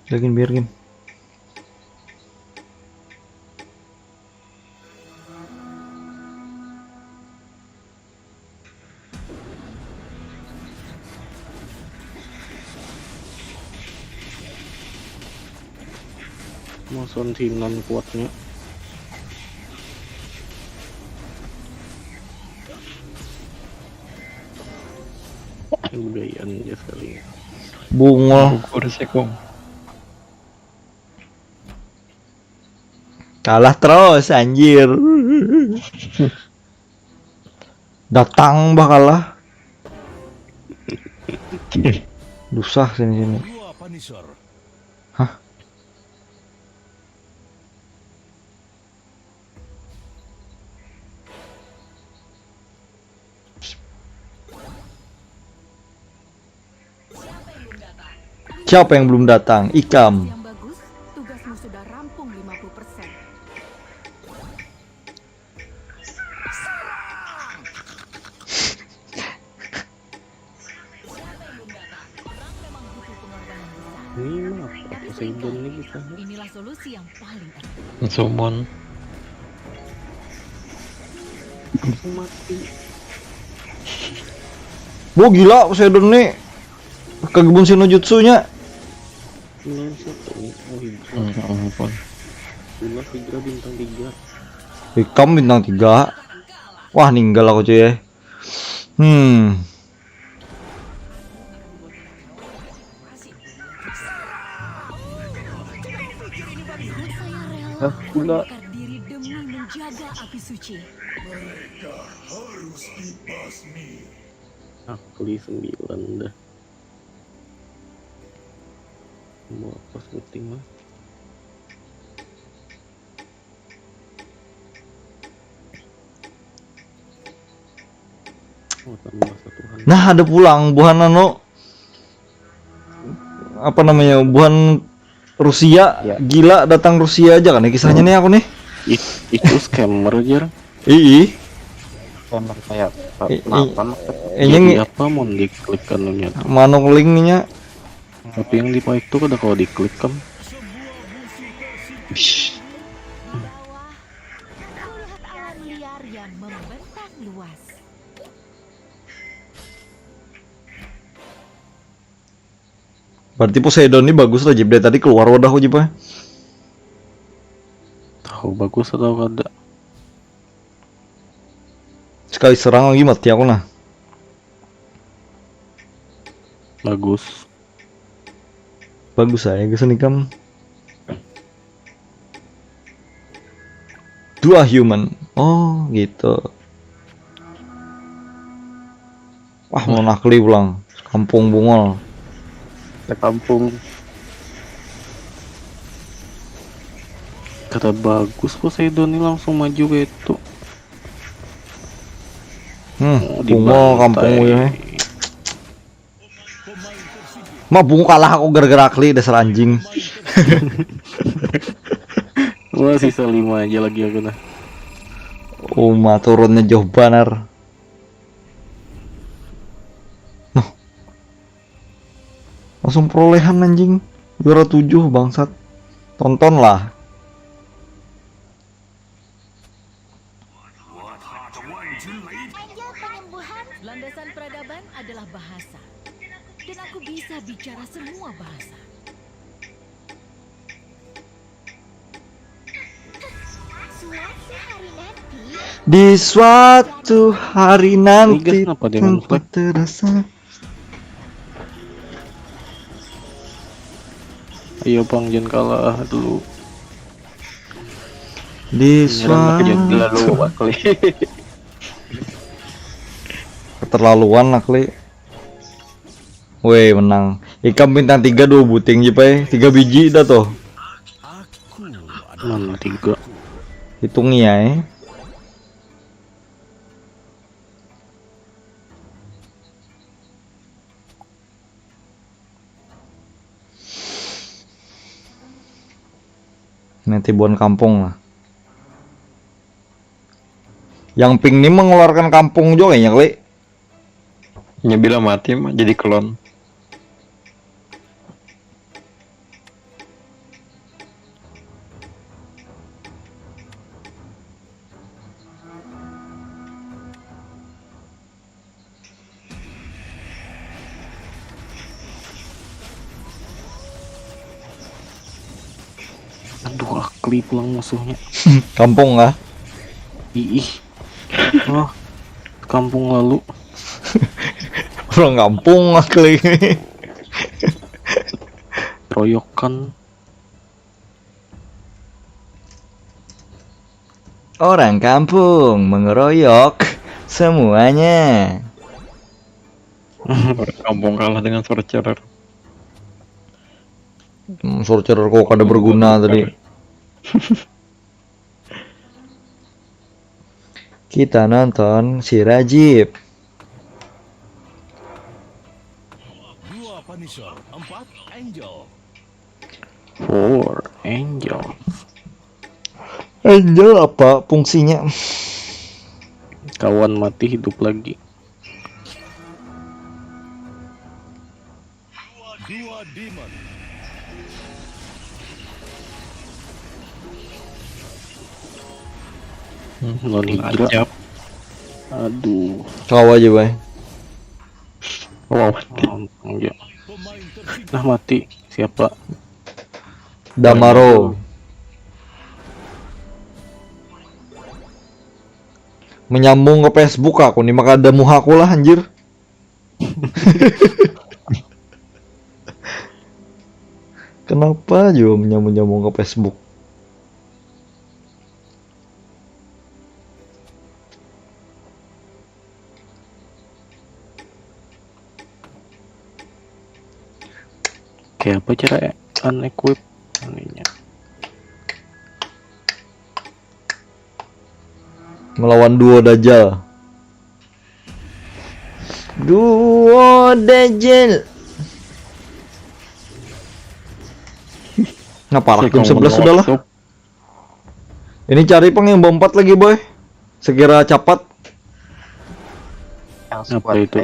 Biarkan. Mason Sinan kuatnya. Budayaan aja sekali. Bunga. Kalah terus anjir. Datang bakalah. Dusah sini. Dua Punisher. Hah? Siapa yang belum datang? Ikam. Yang bagus, tugasmu sudah rampung 50%. Ini mah apa? Poseidon nih bisa. Inilah solusi yang paling efektif. Summon. Langsung mati. Wah gila Poseidon nih. Kegebun Shinojutsunya. Ini satu nih. Oh hijau. Ampun. Gila Hydra bintang 3. Ikam bintang 3. Wah ninggal aku cuy ya. Gila. Diri demi menjaga api suci. Mereka harus dibasmi. Akli 9 dah. Mau apa syuting mah? Oh, tambah satu hal. Nah ada pulang buhan apa namanya, buhan Rusia. Gila datang Rusia aja kan ya kisahnya nih aku nih. Itu scammer aja. Scammer kayak Jadi apa mau diklik kanunya? Manuk linknya. Tapi yang di itu kada kalau diklik kan. Alam liar yang membentang luas. Berarti Poseidon ini bagus lah Jib, dari tadi keluar wadah aku Jib. Tahu bagus atau kada? Sekali serang lagi mati aku nah. Bagus. Bagus saya kesan ikam. Dua human. Oh gitu. Wah mau nakli pulang. Kampung bungol. Ke kampung. Kata bagus Poseidon ini langsung maju ke itu. Bungol kampung ya. Mah bungo kalah aku gara-gara kli dasar anjing. Wah sisa 5 aja lagi aku nah. Uma turunnya jauh banar. Noh. Langsung perolehan anjing. Juara 7 bangsat. Tontonlah. Landasan peradaban adalah bahasa. Dan aku bisa bicara semua bahasa. Di suatu hari nanti kenapa dia tanpa terasa. Ayo bang jangan kalah dulu. Di suatu keterlaluan Nakli. Weh menang. Ikan bintang 3 2 buting jipai 3 biji dah tuh. Mana 3? Hitungi ya. Nanti buan kampung lah. Yang pink ini mengeluarkan kampung juga kayaknya kali. Ya bila mati mah jadi klon. Aduh, akli pulang musuhnya. Kampung lah. Ih. Oh, kampung lalu. Orang kampung kali. Royokan. Orang kampung mengeroyok semuanya. Orang kampung kalah dengan sorcerer. Sorcerer kok kada berguna tadi. Kita nonton si Rajib. 2 Punisher, 4 Angel. 4 Angel. Angel apa fungsinya? Kawan mati hidup lagi. 2 Demon. Non hijrah. Aduh. Kau aja bay. Wow, mati. Enggak. Nah mati. Siapa? Damaro. Menyambung ke Facebook aku nih, maka ada muhaku lah anjir. Kenapa juga menyambung ke Facebook? Kayak apa cara unequip ininya? Melawan duo Dajjal. Duo Dajjal. Nah parah jam 11 sudah lah. Ini cari yang 4 lagi boy. Sekira capat. Apa itu?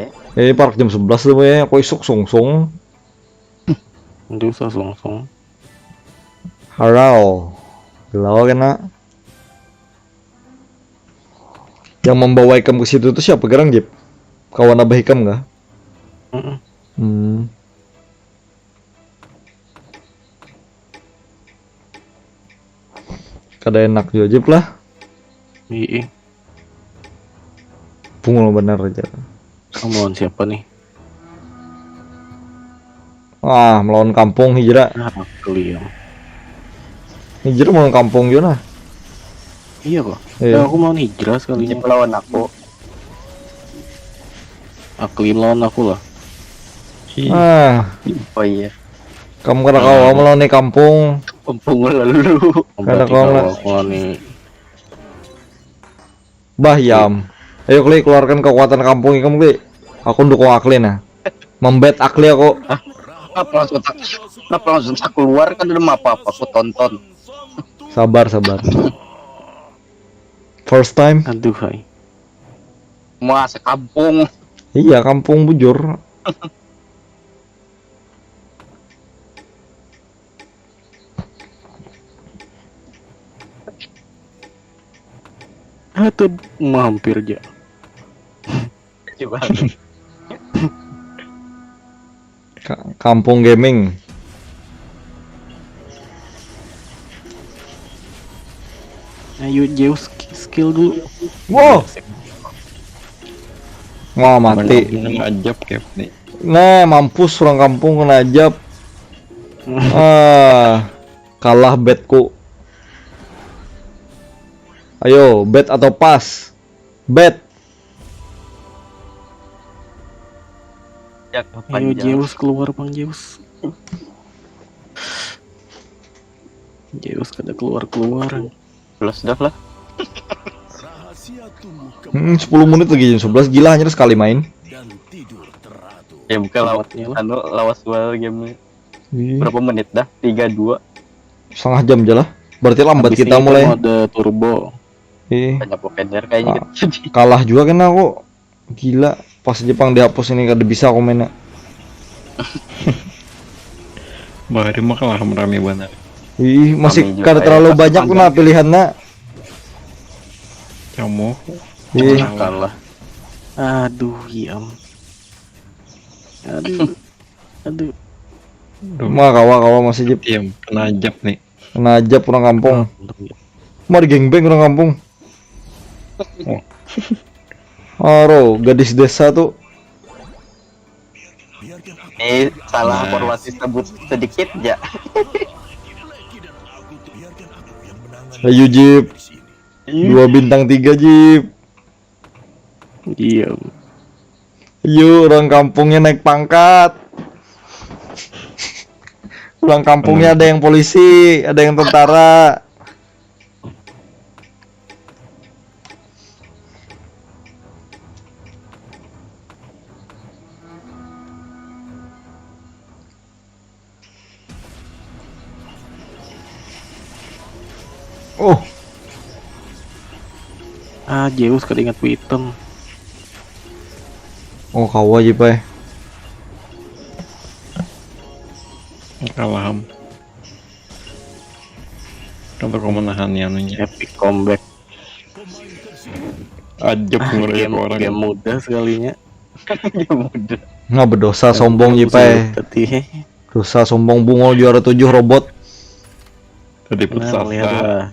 Park jam 11 tuh boy. Aku isuk song-song. Itu usah song-song. Harau. Gelau kena. Yang membawa Ikam ke situ tuh siapa gerang Jip? Kawan Abah Ikam nggak? Kada enak juga Jip lah. Iya. Pungul bener aja. Kamu lawan siapa nih? Melawan kampung hijrah. Keliang. Hijrah melawan kampung juga nah. Iya kok. Iya. Aku mau hijrah sekalinya. Lawan aku. Aklim lawan aku lah. Oh iya. Kamu kada kau melawan nih kampung. Kampung lalu. Kada kau lawan nih. Bahyam. Ayo Kli keluarkan kekuatan kampung kamu Kli. Aku dukung Akli nah. Membet Akli aku. Apa langsung tak keluar kan belum apa-apa aku tonton. Sabar. First time. Aduh hai. Masa kampung. Iya kampung bujur. Itu hampir aja. Coba. Kampung gaming. Ayo jauh skill dulu. Wow. Wah mati. Ajab kayak nih. Nah mampus orang kampung kena ajab. Kalah betku. Ayo bet atau pas. Bet. Ayo Zeus keluar Bang Zeus. Zeus kada keluar. Plus dah lah. 10 menit lagi jam 11, gila hanya sekali main. Ya bukan lawas gua game. Berapa menit dah? 3-2. Setengah jam aja lah. Berarti lambat Habis kita ini mulai. mode turbo. Banyak popender kayaknya gitu. Kalah juga kan aku. Gila, pas Jepang dihapus ini kada bisa aku mainnya. Bahari mah kalah rame bener. Ih, masih Rame juga kada ya, terlalu pas banyak panjang. nah pilihannya. Kamu Ih, Kalah. Aduh, Yam. Aduh. mah kawa masih Jep. diam penajab nih. Najab orang kampung. Mau di gengbeng orang kampung. Aro, gadis desa tuh. Ini salah formasi sebut sedikit ya. Ayo Jip. 2 bintang 3 Jip. Iya. Yuk, orang kampungnya naik pangkat. Orang kampungnya ada yang polisi, ada yang tentara. Oh, Zeus kada ingat item. oh kawa aja pak. Kalah. Kalau kau menahan anunya. Epic comeback. Ajab ngeroyok orang. Game mudah sekalinya. Mudah. Nggak berdosa sombong aja pak. Tadi Dosa sombong bungol juara 7 robot. Tadi nah, lihatlah.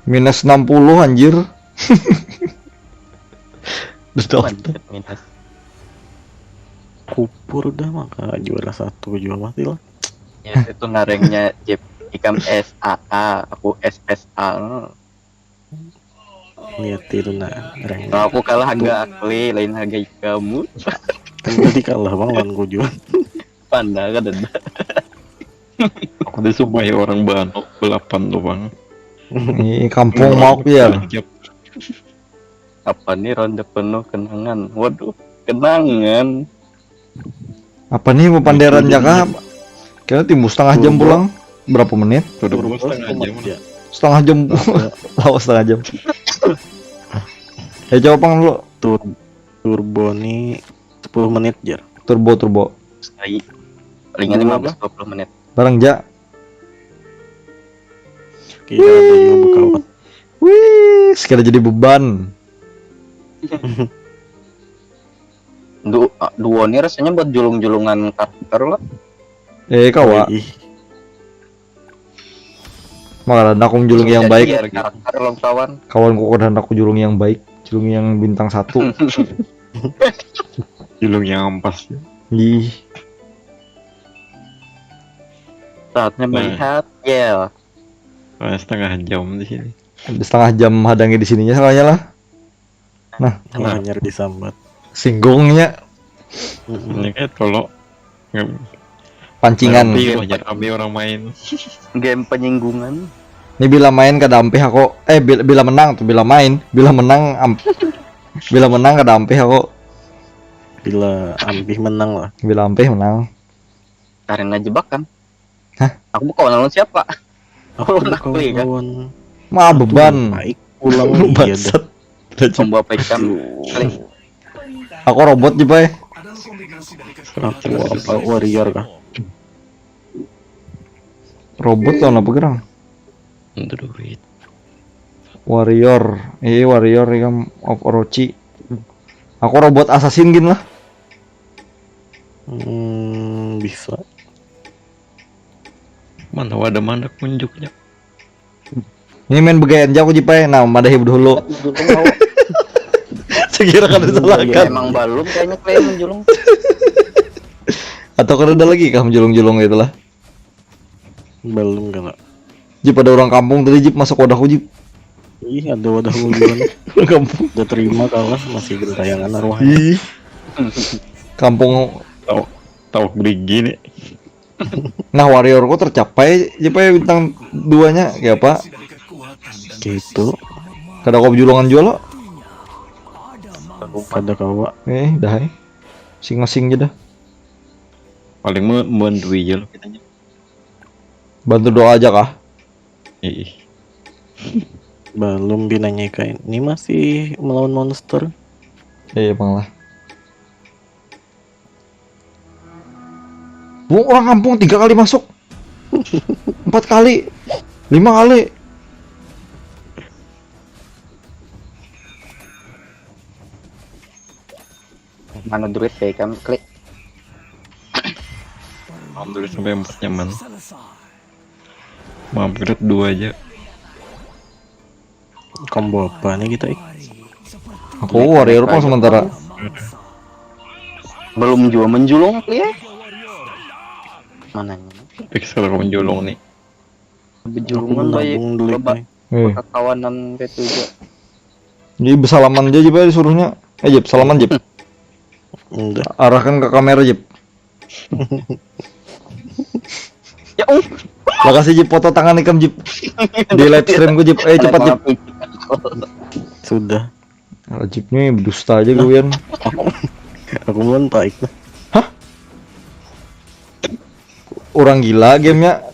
Minus 60 anjir. Udah Minus. Kupur udah maka juara 1 juga mati lah. Ya itu narengnya Jep Ikam SAA, aku SSA. Lihat itu nah rank. Nah, aku kalah harga akli, lain harga kamu. Kan tadi kalah bang lawan gua juga. Panda kan ada. Aku disumpahi orang Banok belapan tuh bang. Ini kampung mau ya. Ajab. Apa nih ronde penuh kenangan? Waduh, kenangan. Apa nih mau panderan Jaka? Kira timbul setengah jam pulang. Berapa menit? Udah berapa setengah jam? Ya. Setengah jam. Lawas setengah jam. Coba pang dulu. Turbo nih 10 menit jar. Turbo. Sekali. Palingan 15-20 menit. Barang Ja. Kira ada juga bekawan. Wih, sekali jadi beban. Duo ini rasanya buat julung-julungan karakter lah. Kawa. Malah aku julung yang baik. Karakter lo kawan. Kawan kok dan aku julung yang baik, julung yang bintang 1. Julung yang ampas. Ih, Saatnya melihat ya. Setengah jam di sini. setengah jam hadangi di sininya soalnya lah. Nah, Hanyar disambat. singgungnya Ini kayak kalau pancingan. Rame orang main. Game penyinggungan. Ini bila main kada ampih aku. Bila menang tuh bila main, bila menang bila menang kada ampih aku. Bila ampih menang lah. Bila ampih menang. Karena jebakan. Hah? Aku bukan lawan siapa? Aku lawan Kau akli kan. lawan Mah beban. baik pulang iya dah. Bangsat. Combo apa ikam? Aku robot aja pak. Aku apa warrior kah? Robot lawan apa gerang? Druid. Warrior. Warrior ikam of Orochi. Aku robot assassin gin lah. Bisa. Mana ada mana kunjuknya. Ini main begayan aja aku jipai. Nah, madahi dulu. Sekira kan disalahkan. Emang balum kayaknya klaim menjulung. Atau kan ada lagi kah menjulung-julung itulah. Belum kan. Jip ada orang kampung tadi Jip masuk wadahku Jip. Ih, ada wadah unggulan. Kampung. Udah terima kalah, masih gentayangan arwah. Ih. Kampung Tahu berigi nih. Nah, warriorku tercapai JP bintang 2-nya kayak apa? Gitu. Kada kau julungan jual lo. Kada kawa. Dah. Masing-masing aja dah. Paling membantu aja lo kitanya. Bantu doa aja kah? Ih. Belum binanya kain. Ini masih melawan monster. Iya, Bang lah. Bu, orang kampung 3 kali masuk. 4 kali. 5 kali. Mana duit kayak kami klik. Alhamdulillah sampai 4 nyaman. Mampir 2 aja. Combo apa nih kita? Aku warrior kok sementara. Belum juga menjulung ya. Mana nih? Fix kalau menjulung nih. Benjulungan baik. Coba kawanan itu juga. Jadi bersalaman aja Jep disuruhnya. Jep, salaman Jep. Arahkan ke kamera Jep. Ya makasih Jep, foto tangan ikam Jep. Di live stream gue Jep. Cepat Jep. Sudah. Jep nih berdusta aja gue Wian. Aku belum baik. Hah? Orang gila gamenya.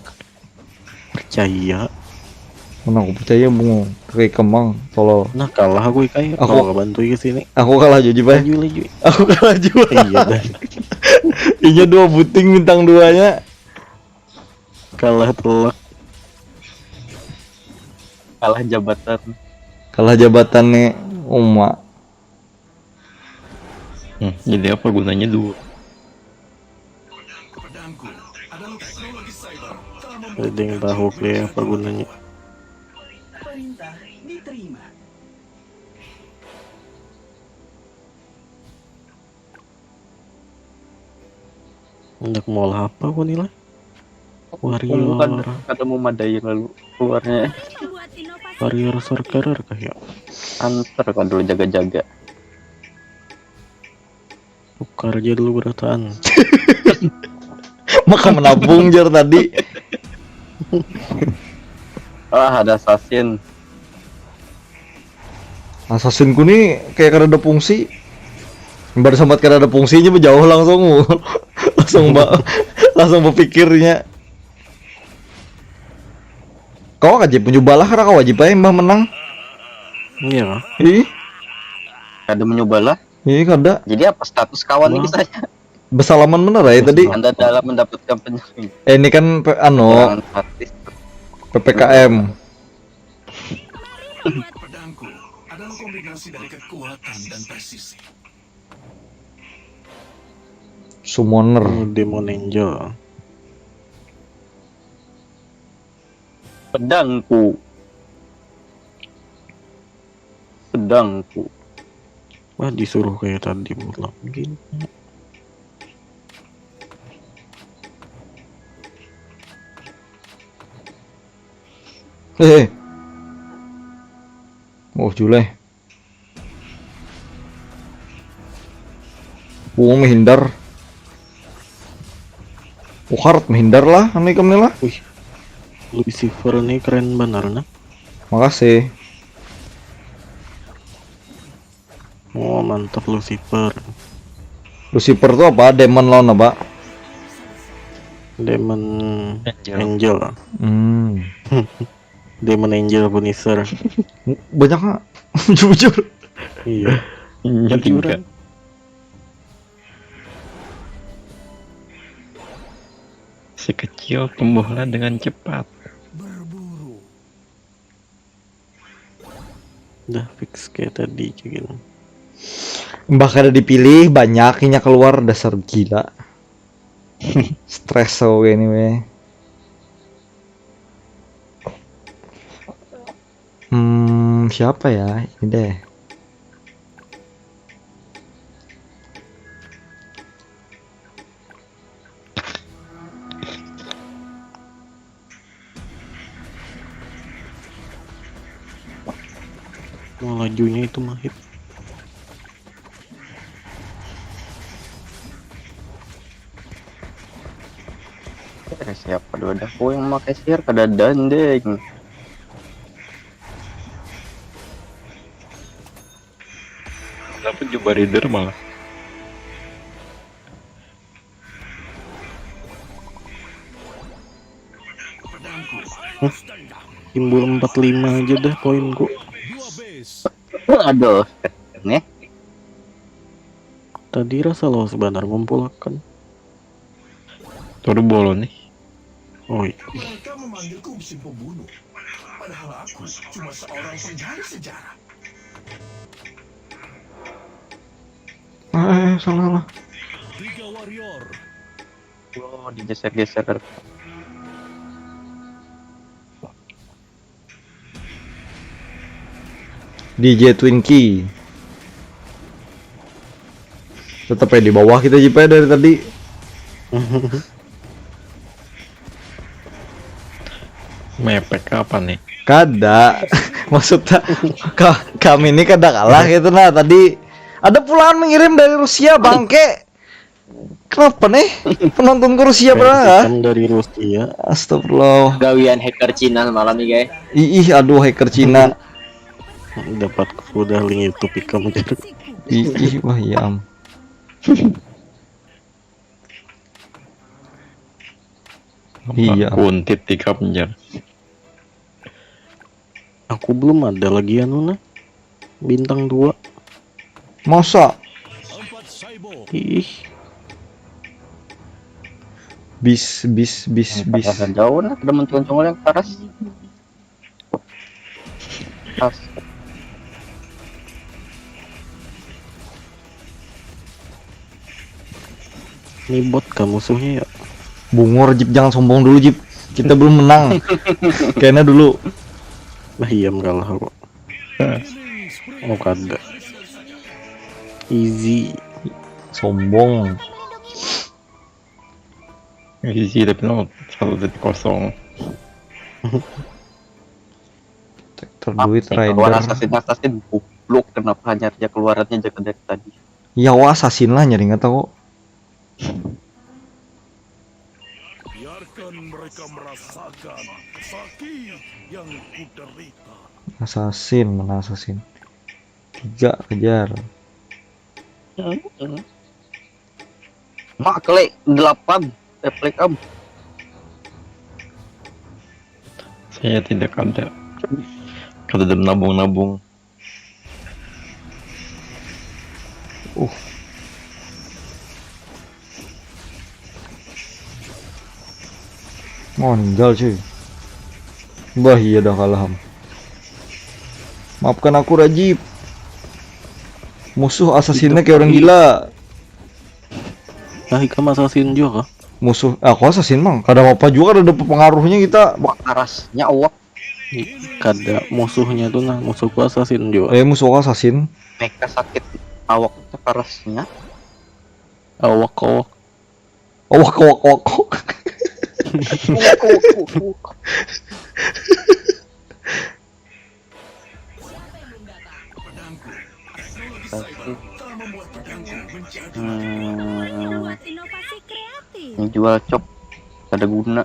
Percaya. Mana aku percaya bungo kayak kemang kalau. Nah kalah aku kayak aku bantu ke sini. Aku kalah aja Jep. Laju. Aku kalah juga. Iya dah. Inya 2 buting bintang 2-nya. Kalah telak. Kalah jabatan. Kalah jabatan nih Uma. Jadi apa gunanya 2? Ada yang tahu kayak apa gunanya. Perintah diterima. Hendak mau apa aku nilai? Warrior. Kata mau madai lalu keluarnya. Warrior sorcerer kayak. Antar kan dulu jaga-jaga. Tukar aja dulu berataan. Maka menabung jar tadi. Ada assassin. Assassin ku nih kayak kada ada fungsi. Baru sempat kada ada fungsinya berjauh langsung. langsung berpikirnya. Kau wajib mencobalah karena kau wajib aja mbah menang. Iya. Ih. Kada mencobalah. Iya kada. Jadi apa status kawan ini saja? Bersalaman bener ya tadi. Anda dalam mendapatkan penyakit. Ini kan PPKM. Pedangku adalah kombinasi dari kekuatan dan presisi. Summoner. Demon Angel. Pedangku. Wah disuruh kayak tadi mutlak gini. Oh Jule. Menghindar. Hard menghindar lah, ane kamu lah. Wih, Lucifer nih keren benar nah. Makasih. Oh mantap Lucifer. Lucifer tuh apa? Demon lawan apa? Demon Angel. Demon Angel Punisher. Banyak nggak? Jujur. Iya. Jujuran. Si kecil tumbuhlah dengan cepat. Udah fix kayak tadi gitu. Bahkan ada dipilih banyaknya keluar dasar gila. Stres so anyway. Siapa ya? Ini deh. Mau lajunya itu Mahit. Siapa dua aku yang pakai sihir kada dandeng. Dapat jubah reader malah. Timbul 45 aja dah poinku. Aduh, nih. Tadi rasa lo sebentar ngumpulkan. Turbo lo nih. Oh iya. Mereka memanggilku mesin pembunuh. Padahal aku cuma seorang pencari sejarah. Salah. Oh, digeser-geser. DJ Twinkie. Tetap ya di bawah kita JP dari tadi. Mepek kapan nih? Kada. Maksudnya kami ini kada kalah gitu nah tadi. Ada pulaan mengirim dari Rusia bangke. Kenapa nih? Penontonku Rusia pernah? Dari Rusia. Astagfirullah. Gawian hacker Cina malam nih guys. Ih, aduh hacker Cina. Dapat udah link YouTube ikam aja. Ih, wah ya am. Iya. Kuntit di penjara. Aku belum ada lagi anu nah. Bintang 2. Masa? Ih. Bis. Jauh nah, udah mencong yang paras. Ini bot kah musuhnya ya? Bungor Jip, jangan sombong dulu Jip. Kita belum menang. Kayaknya dulu. Nah iya kalah kok. Oh kada. Easy. Sombong. Easy tapi no 1-0. Terduit Keluar rider. assassin goblok, kenapa hanya dia keluarannya jaga dari tadi. Ya wah assassin lah nyari nggak tahu. Biarkan mereka merasakan sakit yang kuderita. Assassin, mana assassin? 3 kejar. Mak klik 8 replay kamu. Saya tidak ada. Kada ada nabung-nabung. Mau ninggal cuy. Bah iya dah kalah ham. Maafkan aku Rajib. Musuh assassinnya kayak orang gila. Nah ikam assassin juga kah? Musuh aku assassin mang. Kada apa juga ada pengaruhnya kita. Parasnya awak. Kada musuhnya tuh nah musuhku assassin juga. Musuh assassin. Mereka sakit awaknya parasnya. Awak. Ini jual cok ada guna.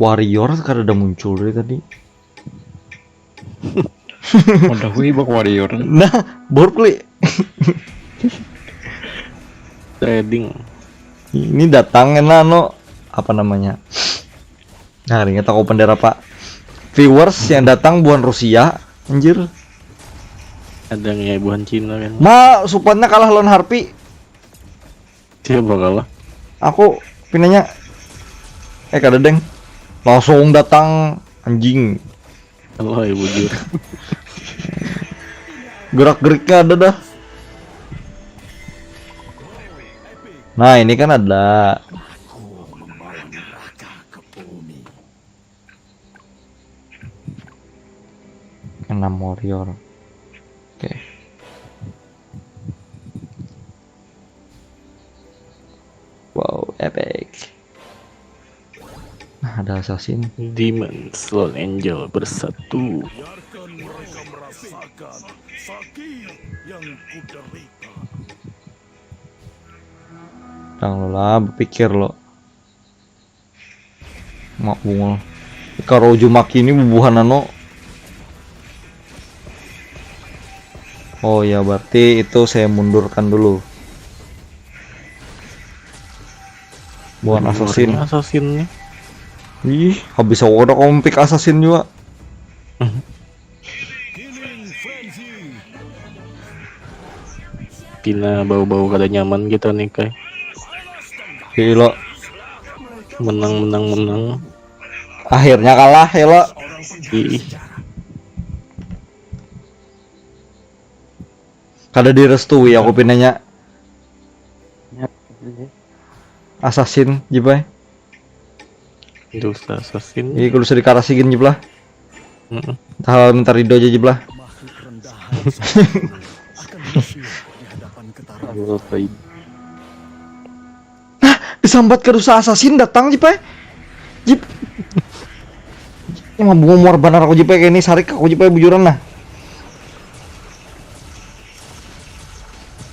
Warrior kan ada muncul dari tadi. Udah bak warrior. Nah, Borpli. Trading. Ini datangin lah no apa namanya? Nah, ingat aku bendera Pak. Viewers yang datang bukan Rusia, anjir. Ada yang bukan Cina kan. Supportnya kalah lawan Harpy. Siapa kalah? Aku pinanya kada deng. Langsung datang anjing. Allah ya bujur. Gerak-geriknya ada dah. Nah, ini kan ada. Enam warrior. Oke. Wow, epic. Nah, ada assassin. Demon Lone Angel bersatu. Biarkan mereka merasakan sakit yang kuderita. Jangan lo lah berpikir lo. Mak bungul. Kalau Uzumaki ini bubuhan nano. Oh ya berarti itu saya mundurkan dulu. Bukan assassin. Assassinnya. Ih, habis aku udah kompik assassin juga. Pina bau-bau kada nyaman kita nih kayak. Gila. Menang. Akhirnya kalah ya lo. Ih, Kada direstui aku pinanya. Assassin jibai. dosa assassin. Iya kalau usah dikarasikin jiblah. Hal minta ridho aja jiblah. Disambat ke dosa assassin datang jipai. Jip. Emang bunga muar banar aku jipai kayak ini sarik aku jipai bujuran lah.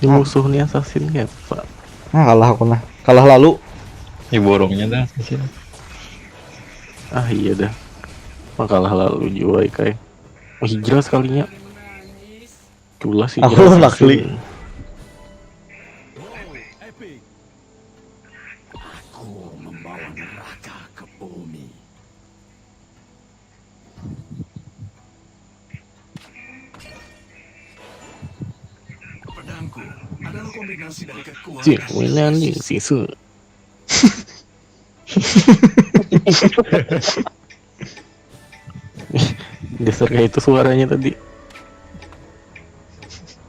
Ini musuhnya assassin ya pak. Nah kalah aku nah. Kalah lalu. Ya borongnya dah assassin. Ah iya dah. Makalah lalu juga kayak. Hijrah sekalinya. Culas sih. Aku nakli. Aku membawa neraka ke bumi. Pedangku adalah kombinasi dari kekuatan. Cih, mainan nih sisu. Dasar kayak itu suaranya tadi.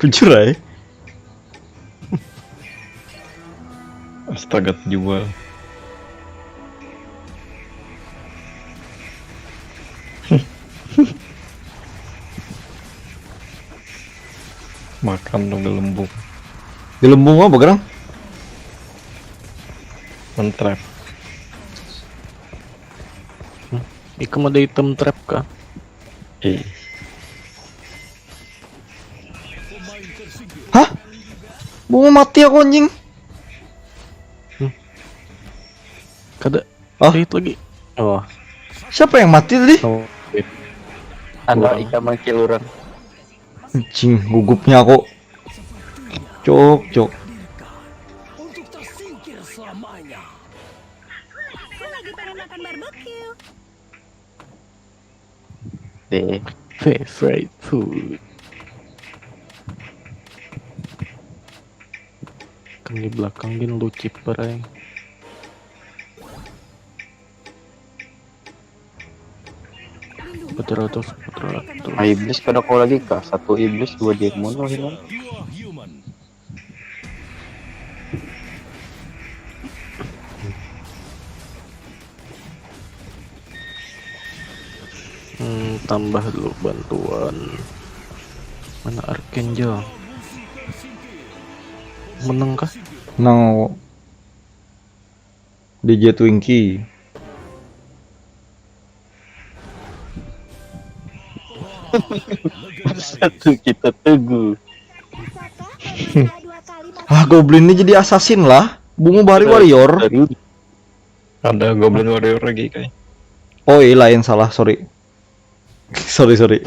Jujur aja. Astaga jual. Makan dong gelembung. Gelembung apa gerang? Mentrap. Ikam ada item trap kah? Hah? Bunga mati aku anjing. Kada. Oh. Hit lagi. Oh. Siapa yang mati tadi? Oh. Anda ikan mengkill orang. Anjing, gugupnya aku. Cok. Untuk tersingkir selamanya. Aku lagi pengen makan barbecue. Deh. Favorite food. Kan di belakang gini lucu parah. Putra-putra. Iblis kada kau lagi kah? Satu iblis, dua demon loh hilang. Tambah dulu bantuan. Mana Archangel? Menang kah? Nang DJ Twinkie. Satu kita teguh. Ah, Goblin ini jadi assassin lah. Bunga Bari Warrior. Ada Goblin Warrior lagi kayak. Oh iya lain salah, sorry. sorry. sorry.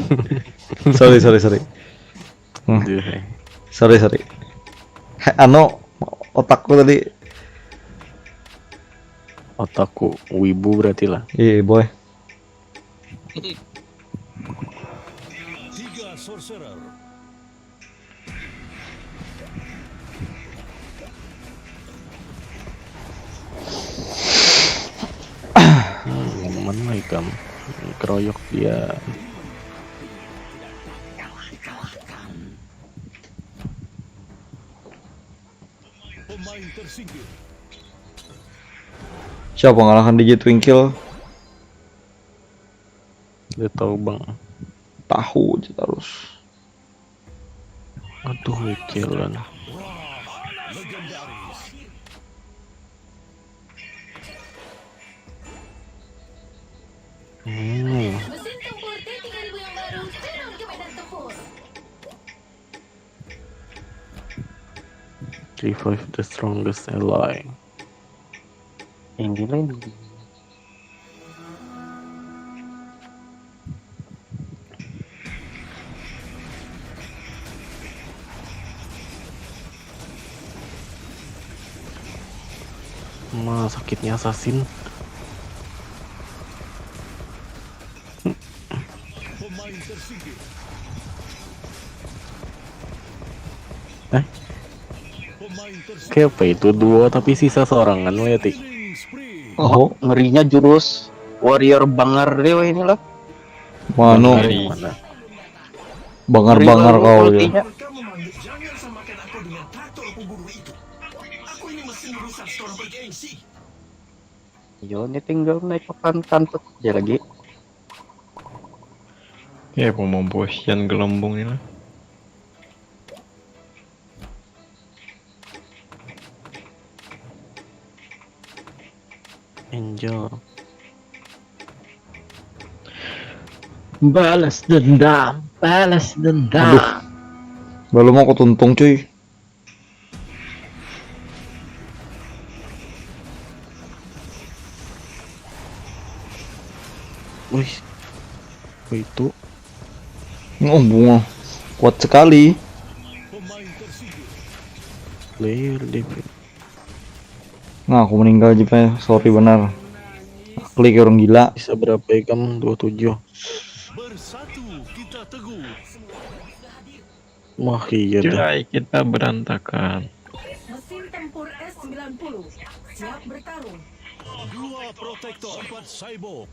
Sorry. Ano otakku tadi. Otakku wibu berarti lah. Iya boy. Mana ikam keroyok dia. Siapa ngalahkan DJ Twinkle? Dia tahu bang. Tahu aja terus. Aduh mikiran. Mesin tempur T3000 yang baru turun ke medan tempur. Revive the strongest ally. Ini lagi. Sakitnya assassin. Kayak apa itu duo tapi sisa seorangan lo ya Ti. Oh, ngerinya jurus warrior bangar dewa inilah. Mano, bangar-bangar kau ya. Yo, ini tinggal naik papan kantor aja lagi. Ya pemomposian gelembung ini lah. Angel. Balas dendam, balas dendam. Aduh, baru mau aku tuntung cuy. Wih, itu Oh bunga, kuat sekali. player DP. Nah aku meninggal aja, sorry benar. Klik orang gila. Bisa berapa ikam? 27. Bersatu kita teguh. Wah iya dah. Cuy, kita berantakan. Mesin tempur S90 siap bertarung. Dua protektor 4 cyborg.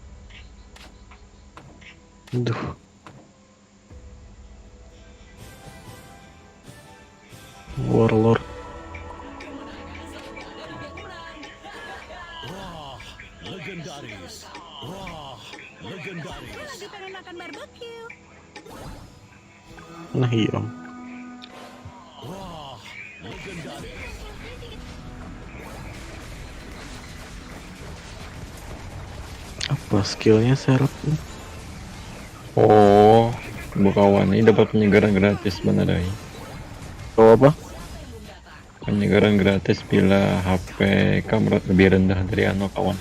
Aduh. Warlord. Wah, legendaris. Wah, legendaris. Aku lagi pengen makan barbecue. Nah iya. Wah, legendaris. Apa skillnya seret? Oh, kawan ini dapat penyegaran gratis benar ini. Oh apa? Penyegaran gratis bila HP kamu lebih rendah dari anu kawan.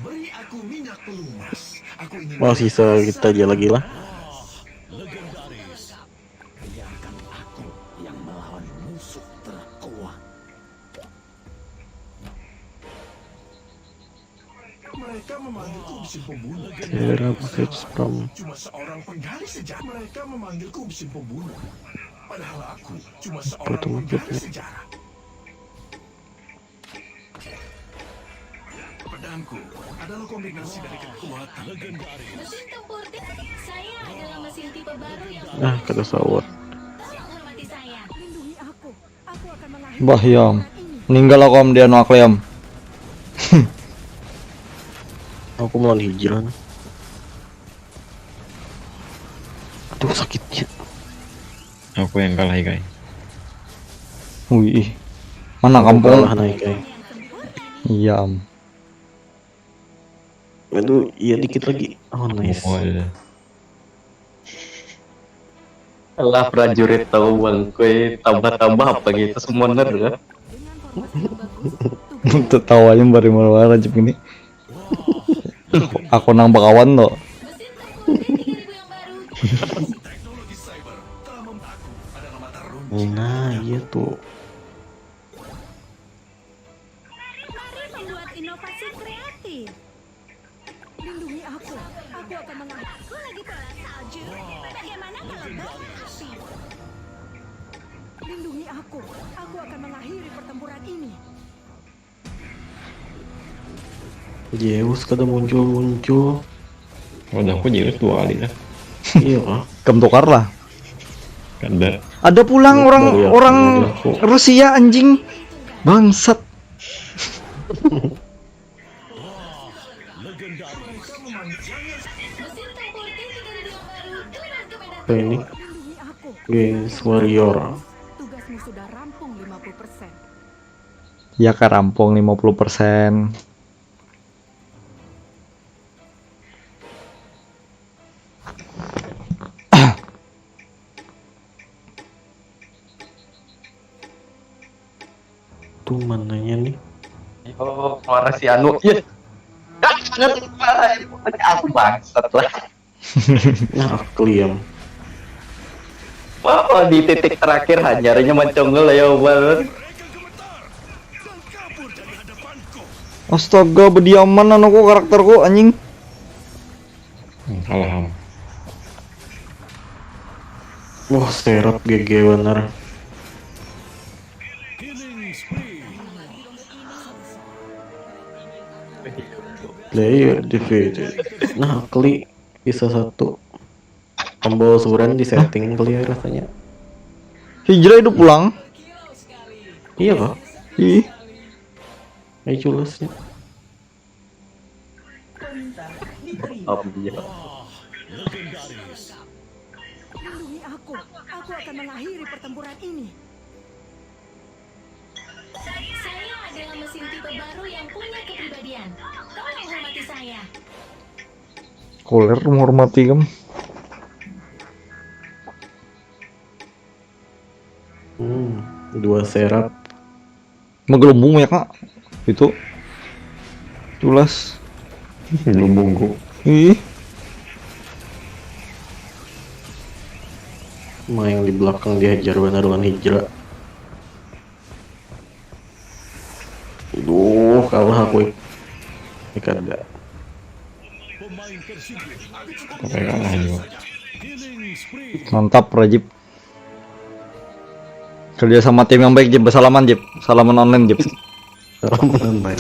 Beri aku minyak pelumas. Aku ingin Mau sisa kita aja lagi lah. legendaris. Biarkan aku yang melawan musuh terkuat. Mereka memanggilku mesin pembunuh. Kira message from. Cuma seorang penggali sejarah. Mereka memanggilku mesin pembunuh. Padahal aku cuma seorang penggali sejarah. Pedangku adalah kombinasi dari kekuatan legendaris. Mesin tempur saya adalah mesin tipe baru yang Nah kata sawat. menghormati saya. Lindungi aku. Aku akan mengakhiri Bah yam, meninggal aku am dia nuakleam. Aku melawan hijrah. Aduh sakitnya. Aku yang kalah guys. Wih, mana Aku kampung? kalah naik guys. Iya am. Aduh iya dikit lagi. Oh nice. Lah prajurit tahu bang, kue tambah-tambah apa gitu semua ya. Untuk tahu aja bari mana rajib ini. Aku nang bakawan loh. Nah iya tuh. Mari membuat inovasi kreatif. Lindungi aku. Aku akan mengakhiri. Aku lagi bola salju. Bagaimana kalau bola api? Lindungi aku. Aku akan mengakhiri pertempuran ini. Zeus kada muncul. Udah aku Zeus 2 kali lah. Iya. Kem tukar lah. Kada. Ada pulang orang Rusia anjing. Bangsat. Apa ini? Games Warrior. Tugasmu sudah rampung 50%. Ya karampung 50%. Aduh, mananya nih? Oh, suara si Anu. Iya. Aku bangsat lah. Nah, kliam. Oh, di titik terakhir hanyarnya mencongol ya banget. Astaga, berdiaman anakku karakterku anjing. Alham. Wah, serap GG bener. Player defeated. Nah, klik bisa satu. Pembosuran di setting kali ya rasanya. Hijrah itu pulang. Iya kok. Ih. Ayo culasnya. Oh, iya. Lindungi aku. Aku akan mengakhiri pertempuran ini. Saya adalah mesin tipe baru yang punya kepribadian. Tolong hormati saya. Koler menghormati kamu. Dua serap. Menggelembung ya kak. Itu. Culas. Gelembung. Ih. Yang di belakang dihajar benar dengan hijrah. Aduh, kalah aku. Kada. Pakai kalah juga. Mantap Rajib. Kerja sama tim yang baik Jib. Bersalaman Jib. Salaman online Jib. Salaman online.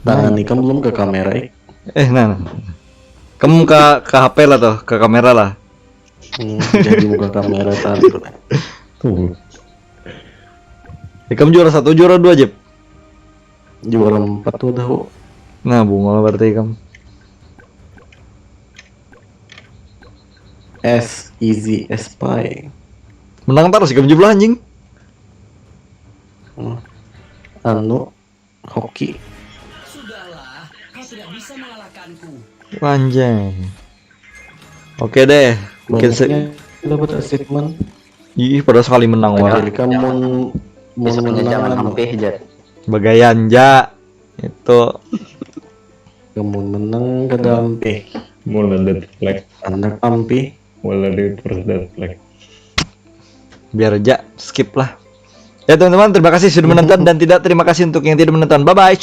Tangan nih kamu belum ke kamera nah. Kamu ke HP lah tuh, ke kamera lah. Jadi buka kamera tadi. Tuh. Kamu juara 1, juara 2 Jib. Juara 4 tuh tahu. Nah, bunga berarti kamu. S easy spy. Menang terus kamu jumlah anjing. Anu hoki. Sudahlah, kau tidak bisa mengalahkanku. Panjang. Oke deh. Banyaknya dapat achievement. Ih, pada sekali menang wah. Jadi kamu Besoknya jangan hampir Jat. Bagayan ja. Itu. Kamu menang ke dampe. Mulai dead flag. Anak ampi. Mulai di first dead flag. Biar aja skip lah. Ya teman-teman, terima kasih sudah menonton dan tidak terima kasih untuk yang tidak menonton. Bye bye.